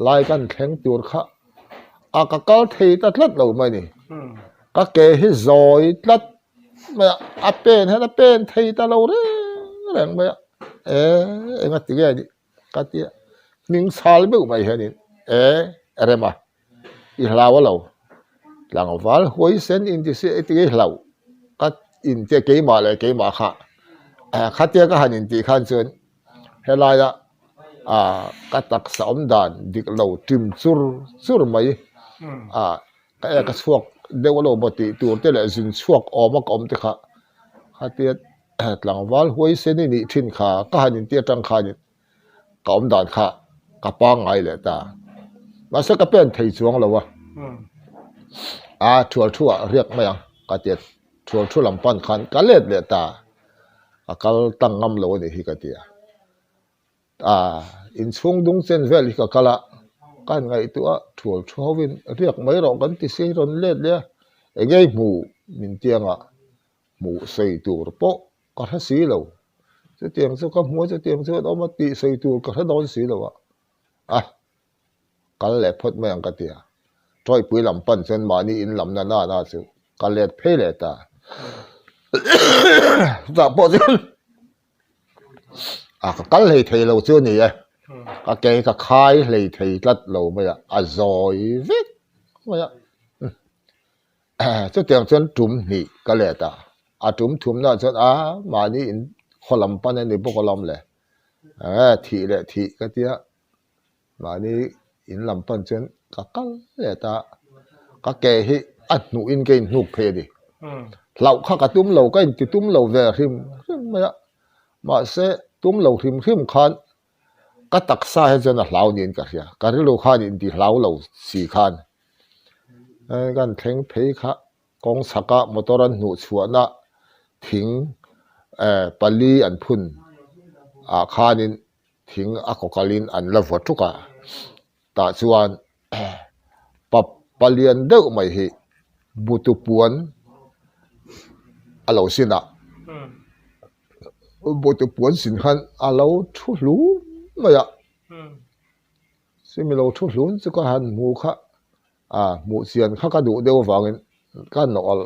ไล่กันแข่งตัวค่ะก็คัลต์เฮ้ยตัดลัดเราไหมนี่ก็เกยrồi lát mà bên hay là bên thầy ta lâu đấy rằng mày em tiếng gì cái tiếng nhưng sao biết mày hay nên em mà ít lâu lâu làm vào hồi sen in thì sẽ tiếng lâu cái in thì cái mà khác cái tiếng cái hành in thì khăn chân hay là cái đặc sản đàn đi lâu tìm sur mày cái suộc đều là một tí tuổi thế là dừng suộc ôm thế khác hạt tiết làm vào huế sen này thiên khá cái hành tiết trăng khá nhỉ cổng đàn khá cái băng ai lệ ta mà sao cái bên thầy xuống rồi chua riết mấy ang cái tiết chua làm pan khăn cái lệ ta cái tăng ngâm lâu này hi cái tiết in xuống đúng sen về cái là cái ngày tụi chua vin riết mấy rồi cái tí xây rồi lệ ngay mù mình tiếng mù xây tù rồi bộ có thể xí lâu chứ tiếng số có mua chứ tiếng số đó mà tị xây tù có thể đón xí lâu cái lệ phật mấy cái tiệt trôi bụi làm bẩn chân mà ni in làm na chứ cái lệ phê lệ ta dạ bộ chứ cái lệ thầy lâu chưa nhỉ cái khai lệ thầy rất lâu bây giờ rồi viết bây giờ cho tiếng chân trùm nhị cái lệ ta trùm na chân mà ni in khó làm pan này bốc làm lệ thị cái tiệt mà ni in làm pan chân cái lệ ta cái kệ hi nụ in cái nụ phê đi lẩu khác cái túm lẩu cái thì túm lẩu về rim mà sẽ túm lẩu rim khan cái đặc sa hay chân là lẩu nhìn cái gì cái lẩu khan thì lẩu xì khan cái thèn phê khác con sạc motoran nụ chuột na thing pali an phun khan thing kokalin an la vot cả ta chuan palian deuh mai hi butu puan alo sina butu puan sin khan alo thu hlu maya similo thu hlu chu ka han mu kha mu sian kha ka du deuh wangin kan nol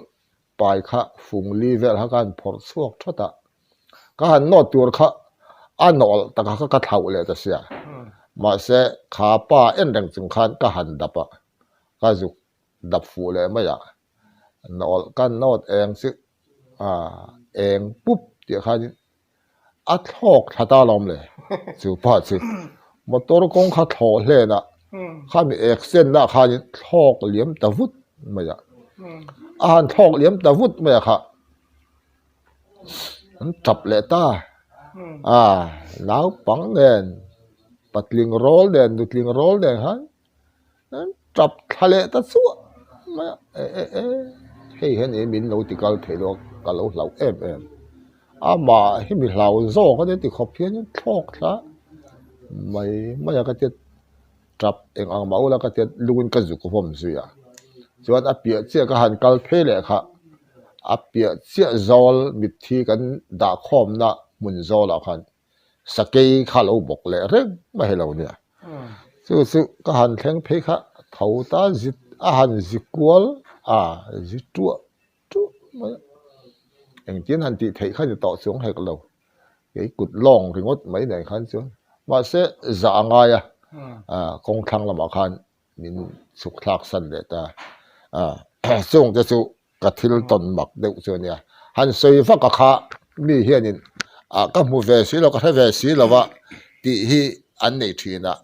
pai kha phung li vel ha kan phor chuak thata ka han no tur kha anol taka ka thau le ta sia ma se kha pa en reng chung khan ka han dapa ka zu dap fu le maya nol kan not eng si eng pup ti khan a thok thata lom le chu pa chu motor kong kha tho hle na kha mi accent na kha ni thok liam ta vut maya han thok liam ta vut maya kha an chap le ta náo bắn đèn bật liền rol đèn được liền rol đèn hắn chập thà lệ ta xuống mà hey hen em mình lâu thì cal thể lo cal lâu em mà hi mình lâu zo cái đấy thì khop phiến thok thá mày cái tiết chập em ang máu là cái tiết luôn cái dục củaผมsuy cho anh bịa chia cái hàng cal thể lệ khá bịa chia zol mít thi cái đã khom na mun zo la khan sakei kha lo bok le reng ma helo nia chu ka han thleng phe kha thau ta zit han zikwal zitu tu ma eng tin han ti thei kha ni to chung hek lo cái cụt long ringot mấy này khan chu ma se za nga ya kong thang la ma khan min suk thak san le ta chung te chu ka thil ton mak deuh chu nia han soi fa ka kha mi hianin ka mu ve si lo ka ve si lo wa ti hi an nei thina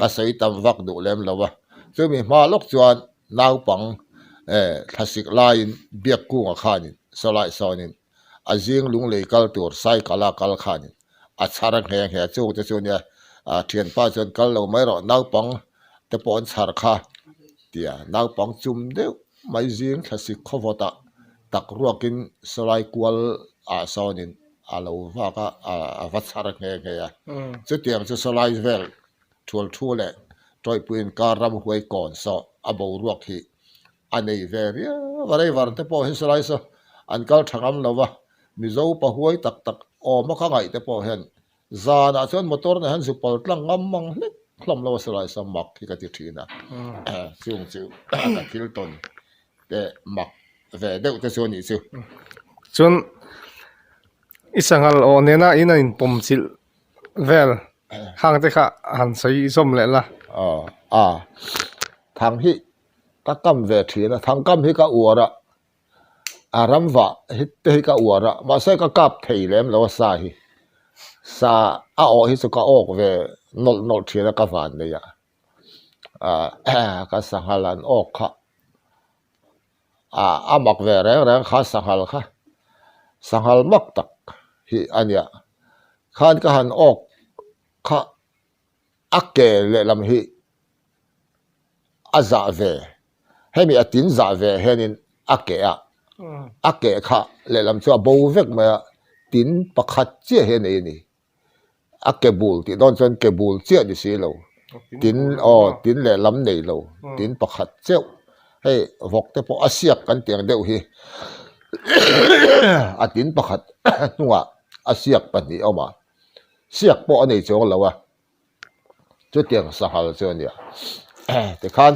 ka sei tam vak du lem lo wa chu mi ma lok chuan nau pang thasik lain biak ku nga khanin solai sonin azing lung le kal tur sai kala kal khanin a charang he he chu te chu nia thian pa chuan kal lo mai ro nau pang te pon char kha tia nau pang chum deuh mai jing thasik khowota tak ruakin solai kwal sonin alo va ka va char nge nge ya chu tiang chu solai vel thul thu le toy puin ka ram huai kon so abo ruak hi anei ve ria varei var te po hi solai so an kal thangam lawa mi zo pa huai tak tak o ma kha ngai te po hen za na chon motor na han supal tlang ngam mang hlek khlam lawa solai so mak hi ka ti thina chung chu ka kil ton te mak ve deuh te chu ni chu chun isangal o nena ina in pomchil vel hang te kha han sei som le la thang hi ka kam ve thina thang kam hi ka uara aramwa hit te hi ka uara ma sai ka kap thei lem lo sa hi sa o hi su ka ok ve nol thina ka van ne ya ka sangalan ok kha amak ve reng kha sanghal mak tak hi ania khan ka han ok kha ake le lam hi aza ve hemi atin za ve henin ake kha le lam chu bo vek ma tin pakhat che he nei ni ake bul ti don chon ke bul che ni si lo tin le lam nei lo tin pakhat cheu hei vok te po asiak kan tiang deuh hi atin pakhat nuwa asiak pani oma siak po nei chong lawa chu tiang sahal chu nia te khan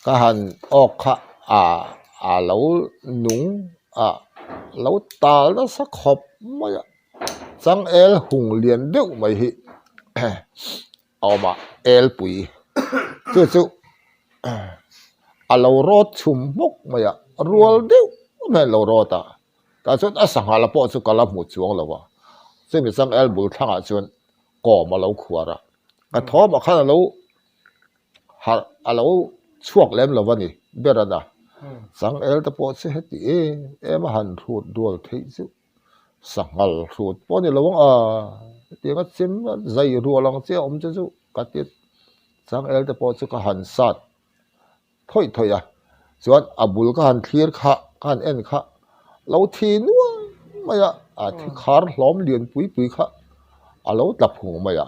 ka han ok kha lo nung lo tal na sa khop maya chang el hung lian deuh mai hi oma el pui chu alo ro chum mok maya rual deuh me lo ro ta chon asangal po chu kala mu chuang lawa semi chang el bul thanga chun ko ma lo khuara ka thom a khan lo alo chuak lem lo wani berada chang el ta po che heti em han thut dual thei chu sangal thut po ni lawang tinga chim zai rualang che om chu ka ti chang el ta po chu ka han sat thoi ya chuan abul ka han thlir kha kan en kha lo thi nuwa maya thi khar hlom lian pui kha alo tap hung maya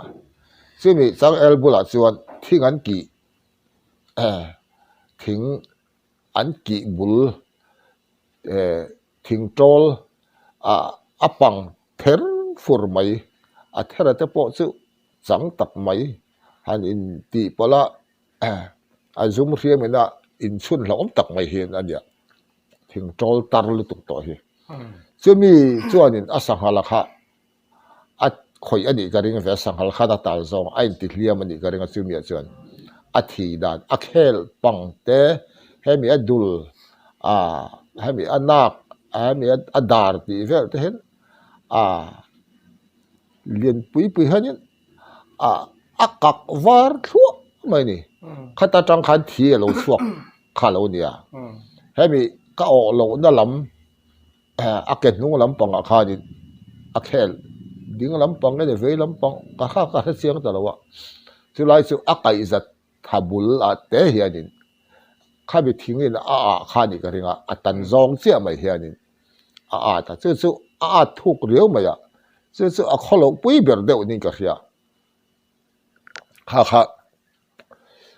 simi chang el bula chuan thingan ki thing an ki bul thing trol apang ther fur mai a thera te po chu chang tak mai han in ti pola a zum riamena in chun hlom tak mai hian ania thing trol tar lu tuk to hi chumi chuanin a sanghala kha a khoi ani garing ve sanghal kha da tal zong a in ti hliam ani garing a chumi a chuan a thi dan a khel pang te hemi a dul hemi a nak hemi a dar ti vel te hen liền pui hanin a kak var thu mai ni khata tang khan thi lo suak kha lo nia hemi ka o lo na lam a ket nu lam pang a kha ni a khel ding lam pang ne ve lam pang ka kha chiang ta lo wa chu lai chu a kai zat thabul a te hianin kha bi thingin kha ni ka ringa a tan zong che mai hianin ta chu thuk riau mai a chu a kholo pui ber deuh ning ka hria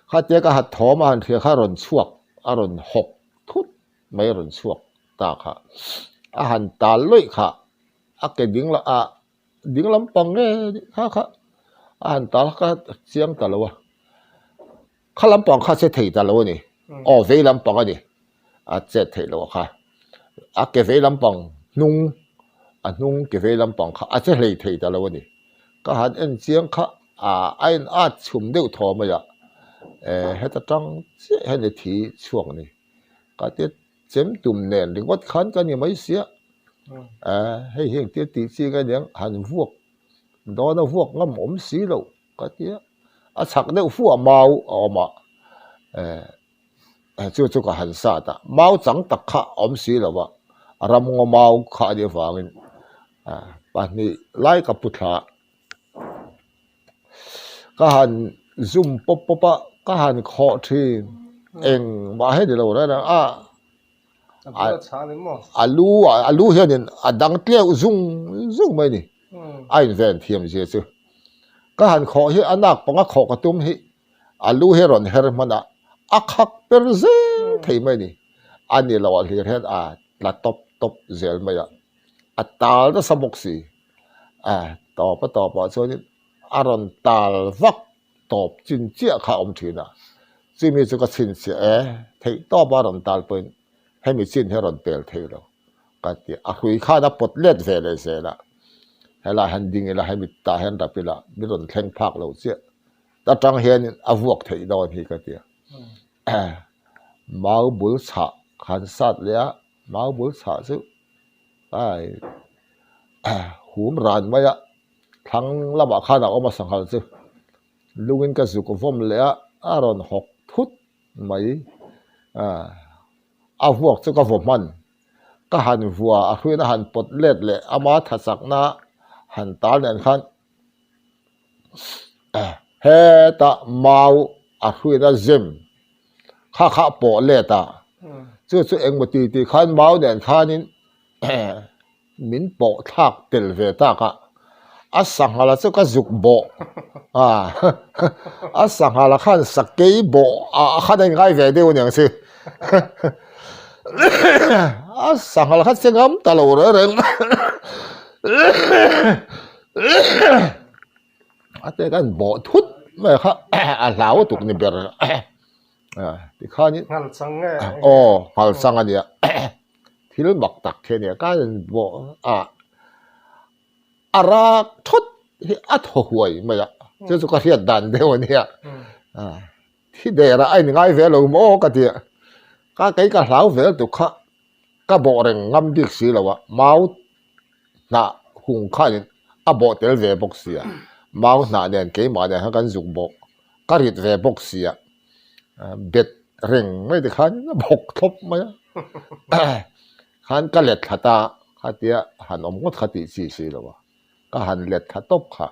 kha te ka hat thom an thia kha ron chuak a ron hok thut mai ron chuak ta kha a han tal loi kha a ke ding lam pang nge kha a han tal kha chiang ta lo wa kha lam pang kha se thei ta lo ni o ve lam pang ani a che thei lo kha a ke ve lam pang nung ke ve lam pang kha a che hlei thei ta lo ni ka han en chiang kha ain chum deuh thawm ya heta tang che hene thi chuang ni ka te chem tum nen ringwat khan ka ni mai sia hei heng te ti chi ga nyang han vuak do na vuak ngam om si lo ka te a chak deuh fu a mau oma chu ka han sa ta mau chang tak kha om si lo wa ram ngo mau kha ni wangin pa ni lai ka putha ka han zoom pop ka han kho thi eng ma he de lo ra na alu hianin adang tleu zung mai ni ai ven thiam je chu ka han kho hi anak panga kho ka tum hi alu he ron her mana akhak per ze thei mai ni ani lo al her hen la top zel mai atal da samok si to pa so ni aron tal vak top chin chia kha om thina chimi chu ka chin chia thei to ba ron tal poin hemi chin he ron pel thei lo ka ti a hui kha da pot let ve le se la hela handing ela hemi ta hen da pila mi ron thleng phak lo chia ta tang hian a vuak thei don hi ka ti mau bul cha khan sat le mau bul cha chu ai hum ran maya thang lama khana oma sanghal chu lungin ka zu ko vom le aron hok thut mai a vuak chu ka vom man ka han vua a hruina han pot let le ama thachak na han tal nen khan he ta mau a hruina zem kha po le ta chu engmati ti khan mau nen khanin min po thak tel ve ta ka asanghala chu ka zuk bo asanghala khan sakei bo khadai ngai ve deu nyang si asanghala khan sengam talo ra reng ate kan bo thut me kha a lau tuk ni ber ti khani ngal sang nge hal sang ania thil mak tak the ne ka bo arak thut hi atho huai maya chu ka hiat dan deu ania thi de ra ai ngai ve lo mo ka ti ka kai ka hlau ve tu kha ka bo reng ngam dik si lawa mau na hung khan a bo tel ve bok sia mau na nen ke ma ne ha kan zuk bo ka rit ve bok sia bet reng mai de khan bok thop maya khan ka let khata khatia han om ngot khati si lawa ka han let kha top kha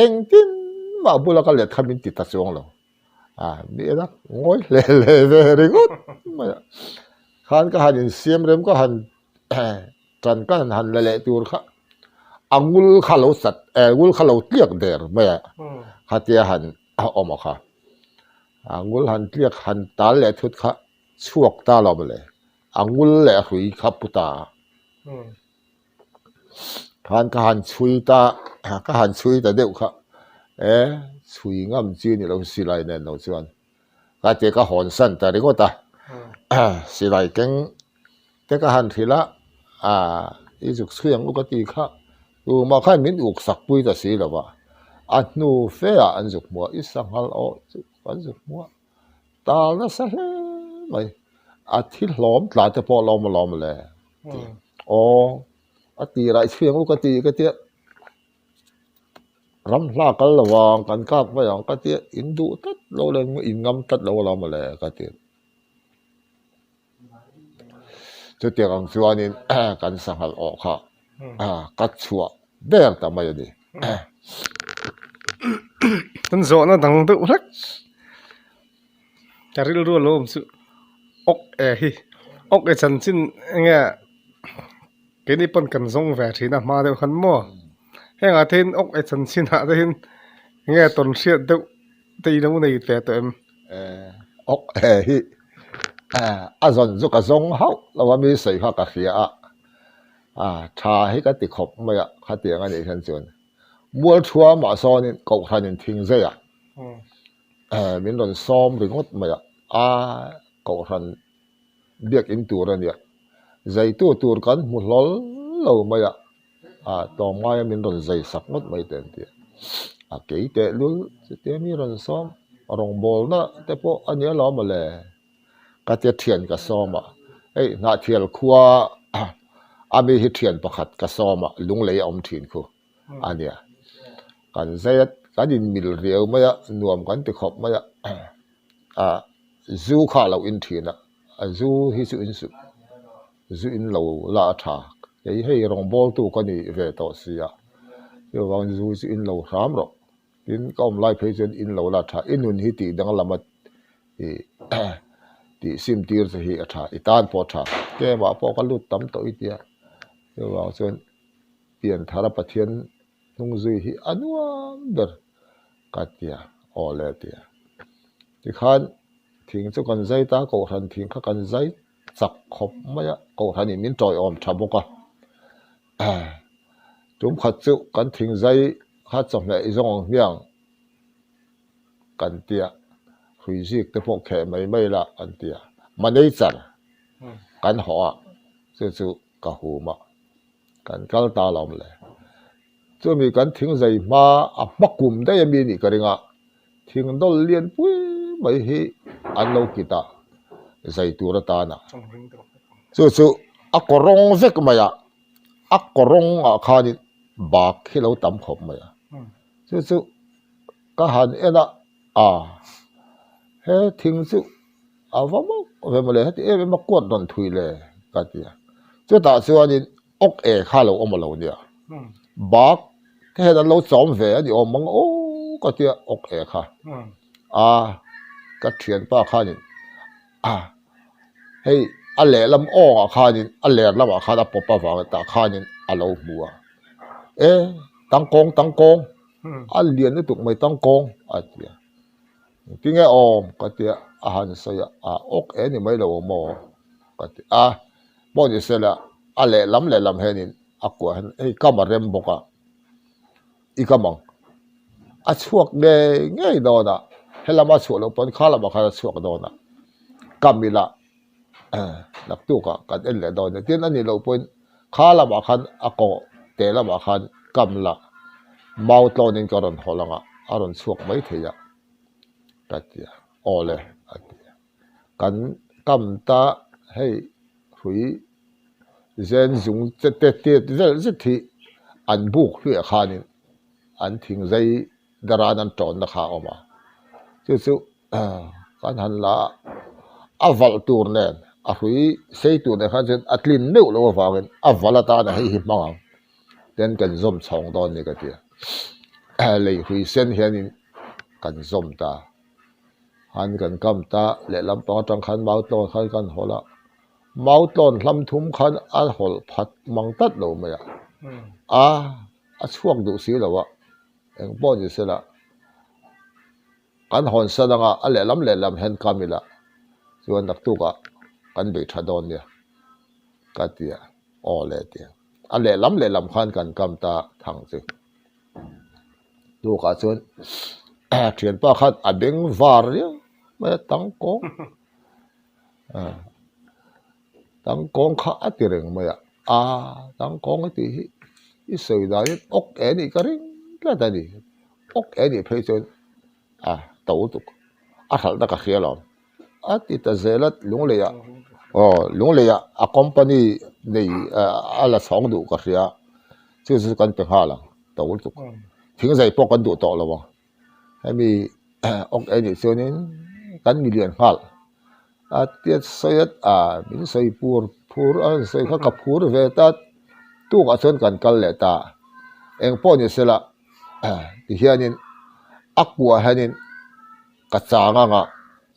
eng tin ma bula ka let khamin ti ta chong lo mi da ngoi le ve ri gut ma khan ka han in siam rem ka han tran ka han le tur kha angul khalo sat ngul khalo tiak der ma khatia han oma kha angul han tliak han tal le thut kha chuak ta lo le angul le hui khaputa han ka han chui ta ka han chui ta deuh kha chui ngam chi ni lo silai nen no chuan ka te ka hon san ta ringo ta silai keng te ka han thila i juk khuyang lu ka ti kha u ma khan min uk sak pui ta si lo wa a nu fe a an juk mo i sang hal o an juk mo ta na sa he mai a thil hlom tla te po lom le o a ti rai khuyang lu ka ti ram hla kal lawang kan kap wa yang ka ti in du tat lo le in ngam tat lo le ka ti chu te ang chuanin kan sang hal o kha ka chua ber ta mai ni tan zo na dang tu lek karil ru lom su ok hi ok e chan chin nga cái đi pon kan zong ve thina ma de khan mo heng a then ok e chan chin ha de hin nghe ton siat de tei no nei te to em ok hi a zon zu ka zong hau lo wa mi sei kha ka khia tha hi ka ti khop mai a kha ti nga nei khan chun mual thua ma so ni ko khanin thing ze ya min ron som ringot mai a ko khan biak in tur ania zai tu tur kan mu lol lo mai to mai min ron zai sak ngot mai ten ti ke te lul te mi ron som rong bol na te po ania lo ma le ka te thian ka soma na thial khuwa ami hi thian pakhat ka soma lung lei om thin khu ania kan zayat kan in mil riau maya nuam kan ti khop maya zu kha lo in thina zu hi su in su zu in lo la tha hei rong bol tu ka ni ve to sia yo wang zu in lo ram ro in kom lai phei chen in lo la tha inun hi ti dang lamat ti sim tir se hi atha itan po tha ke ma po ka lut tam to itia yo wang chen pian thara pathian nung zui hi anuam der katia ole tia ti khan thing chu kan zai ta ko than thing kha kan zai chak khop maya ko than in min troi om thaboka tum khat chu kan thing zai kha chom le izong miang kan tia hui zik te pho khe mai la kan tia manei char kan ho chu ka hu ma kan kal ta lom le chu mi kan thing zai ma a makum da mi ni ka ringa thing dol lian pui mai hi an lo kita zai tu ra ta na chu a korong vek maya a korong a khani ba khilo tam khop maya chu ka han ena he thing chu a va mo ve mo le he e ma kot don thui le ka tia chu ta chuanin ok e kha lo om lo nia bak thế là lâu chóm về thì ông mong ô có tiếc ok kha cái chuyện ba kha nhìn hey lẹ lắm ô kha nhìn lẹ lắm kha đã bóp vào ta kha nhìn lâu mua tăng công liền nó tụt mày tăng công tiếng nghe ôm cái tiếc hắn say ok thì mấy lâu mò cái tiếc bao nhiêu xe là lẹ lắm hay nhìn của hắn cái mà rem bốc ikamang chuak de ngai do na helama chuak lo pon khala ba khala chuak do na kamila nak tu ka kan en le do na tin ani lo pon khala ba khan ako te la ba khan kamla mau to ning koron holanga aron chuak mai theya tatia ole atia kan kam ta hei hui zen zung te zel thi an buk hu khanin an thing zai daran an ton na kha oma chu kan han la aval tur nen a hui sei tu ne khan atlin neu lo wawen avala ta na hi mawang ten kan zom chong don ni ka tia lei hui sen hianin kan zom ta han kan kam ta le lam pa tang khan mau ton khan kan hola mau ton hlam thum khan al hol phat mang tat lo maya a chuak du si lo wa eng bo ni se la kan hon sadanga ale lam hen kamila chuan nak tu ka kan be thadon nia katia ole tia ale lam khan kan kam ta thang chu tu ka chuan thian pa khat abeng var ria ma tang ko tang kong kha atireng maya tang kong ati hi soi da ok eni karing la da ni ok eni phei chon tau tu a thal da ka khialom ati ta zelat lungle ya lungle ya a company nei ala song du ka ria chu chu kan pe hala tau tu thing zai pok kan du to lo wa hemi ok eni chonin kan million hal tiết soi min soi pur soi kha kapur ve ta tu ka chon kan kal le ta eng po ni sela ti hianin akwa hanin ka changa nga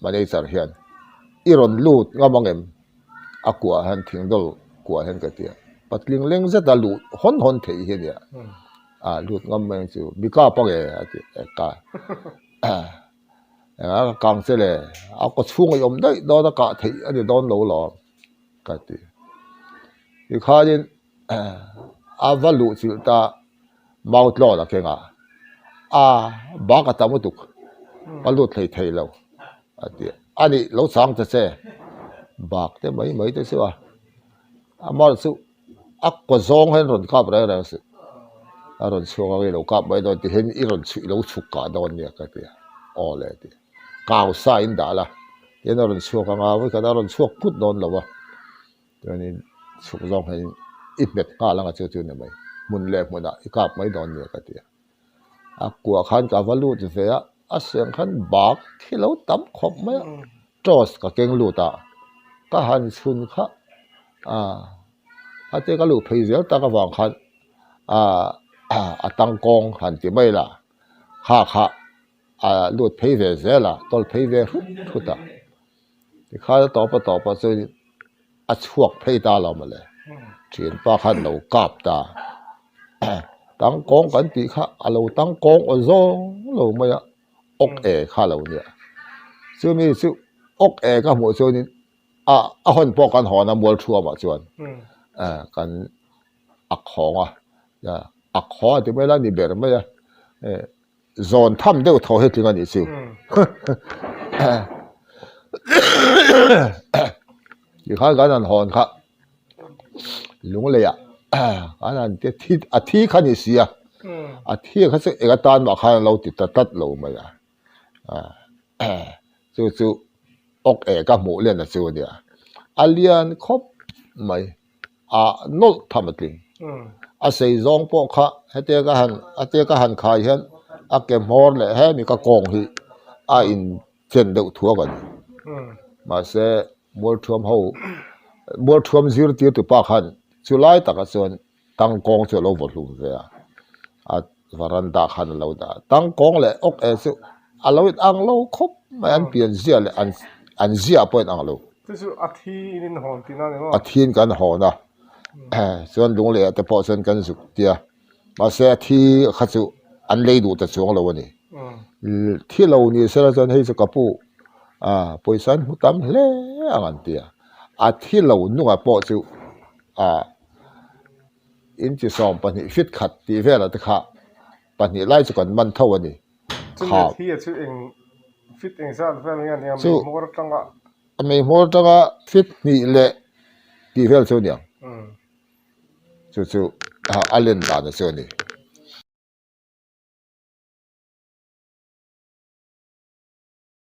manager hian iron lut ngamangem akwa han thingdol kwa hen ka tia patling leng zeta lut hon thei hi nia lut ngameng chu bika pa ge ati ka kang se le a ko chung yom dai do da ka thei ani don lo lo ka ti i khain a valu chil ta maut lo la kenga ba ka ta mutuk palu thei lo ati ani lo sang ta se bak te mai te se wa amar su ak ko zong hen ron kap ra ra se aron chuang ge lo kap mai do ti hen i ron chui lo chuk ka don nia ka ti ole ti kaw sa in da la yen ron chuak anga we ka ron chuak put don lo wa ni chuk zong hen i bet ka la nga chu ne mai mun le mun i kap mai don nia ka ti akwa khan ka valu ti fe a seng khan bak thilo tam khop mai tros ka keng lu ta ka han chun kha ate ka lu phei zel ta ka wang khan tang kong han ti mai la kha lut phei ve zela tol phei ve thuta ti kha to pa so a chuak phei ta lo ma le thin pa khan lo kap ta tang kong kan ti kha alo tang kong o zo lo ma ya ok kha lo nia chu mi chu ok ka mo chu ni hon po kan hona mol thua ma chuan kan akhonga ya akho ti mai la ni ber ma ya zon tham deuh tho he tlinga ni chu ni kha gan an hon kha lung le ya an te thi kha ni sia thi kha se ega tan ma kha lo ti tat lo ma ya chu ok ka mu le na chu dia alian khop mai nol thamatling sei zong po kha ate ka han khai hian ke mor le he mi ka kong hi in chen deuh thua kan ma se mol thuam zir ti tu pa khan chulai taka chuan tang kong chu lo vo hlum ve varanda khan lo da tang kong le ok chu alo ang lo khop ma an pian zia le an zia point ang lo chu athi in hon tina ne athin kan hona chuan lung le te po chuan kan zuk tia ma se thi kha chu an lei du ta chuang lo ani thi lo ni sera chuan hei chu kapu poisan hutam hle angan tia thi lo nunga po chu in chi som pani fit khat ti vela te kha pani lai chu kan man tho ani kha thi chu eng fit eng sal fel ngan ya mor tanga me mor tanga fit ni le ti vel chu niang chu alen da na chu ni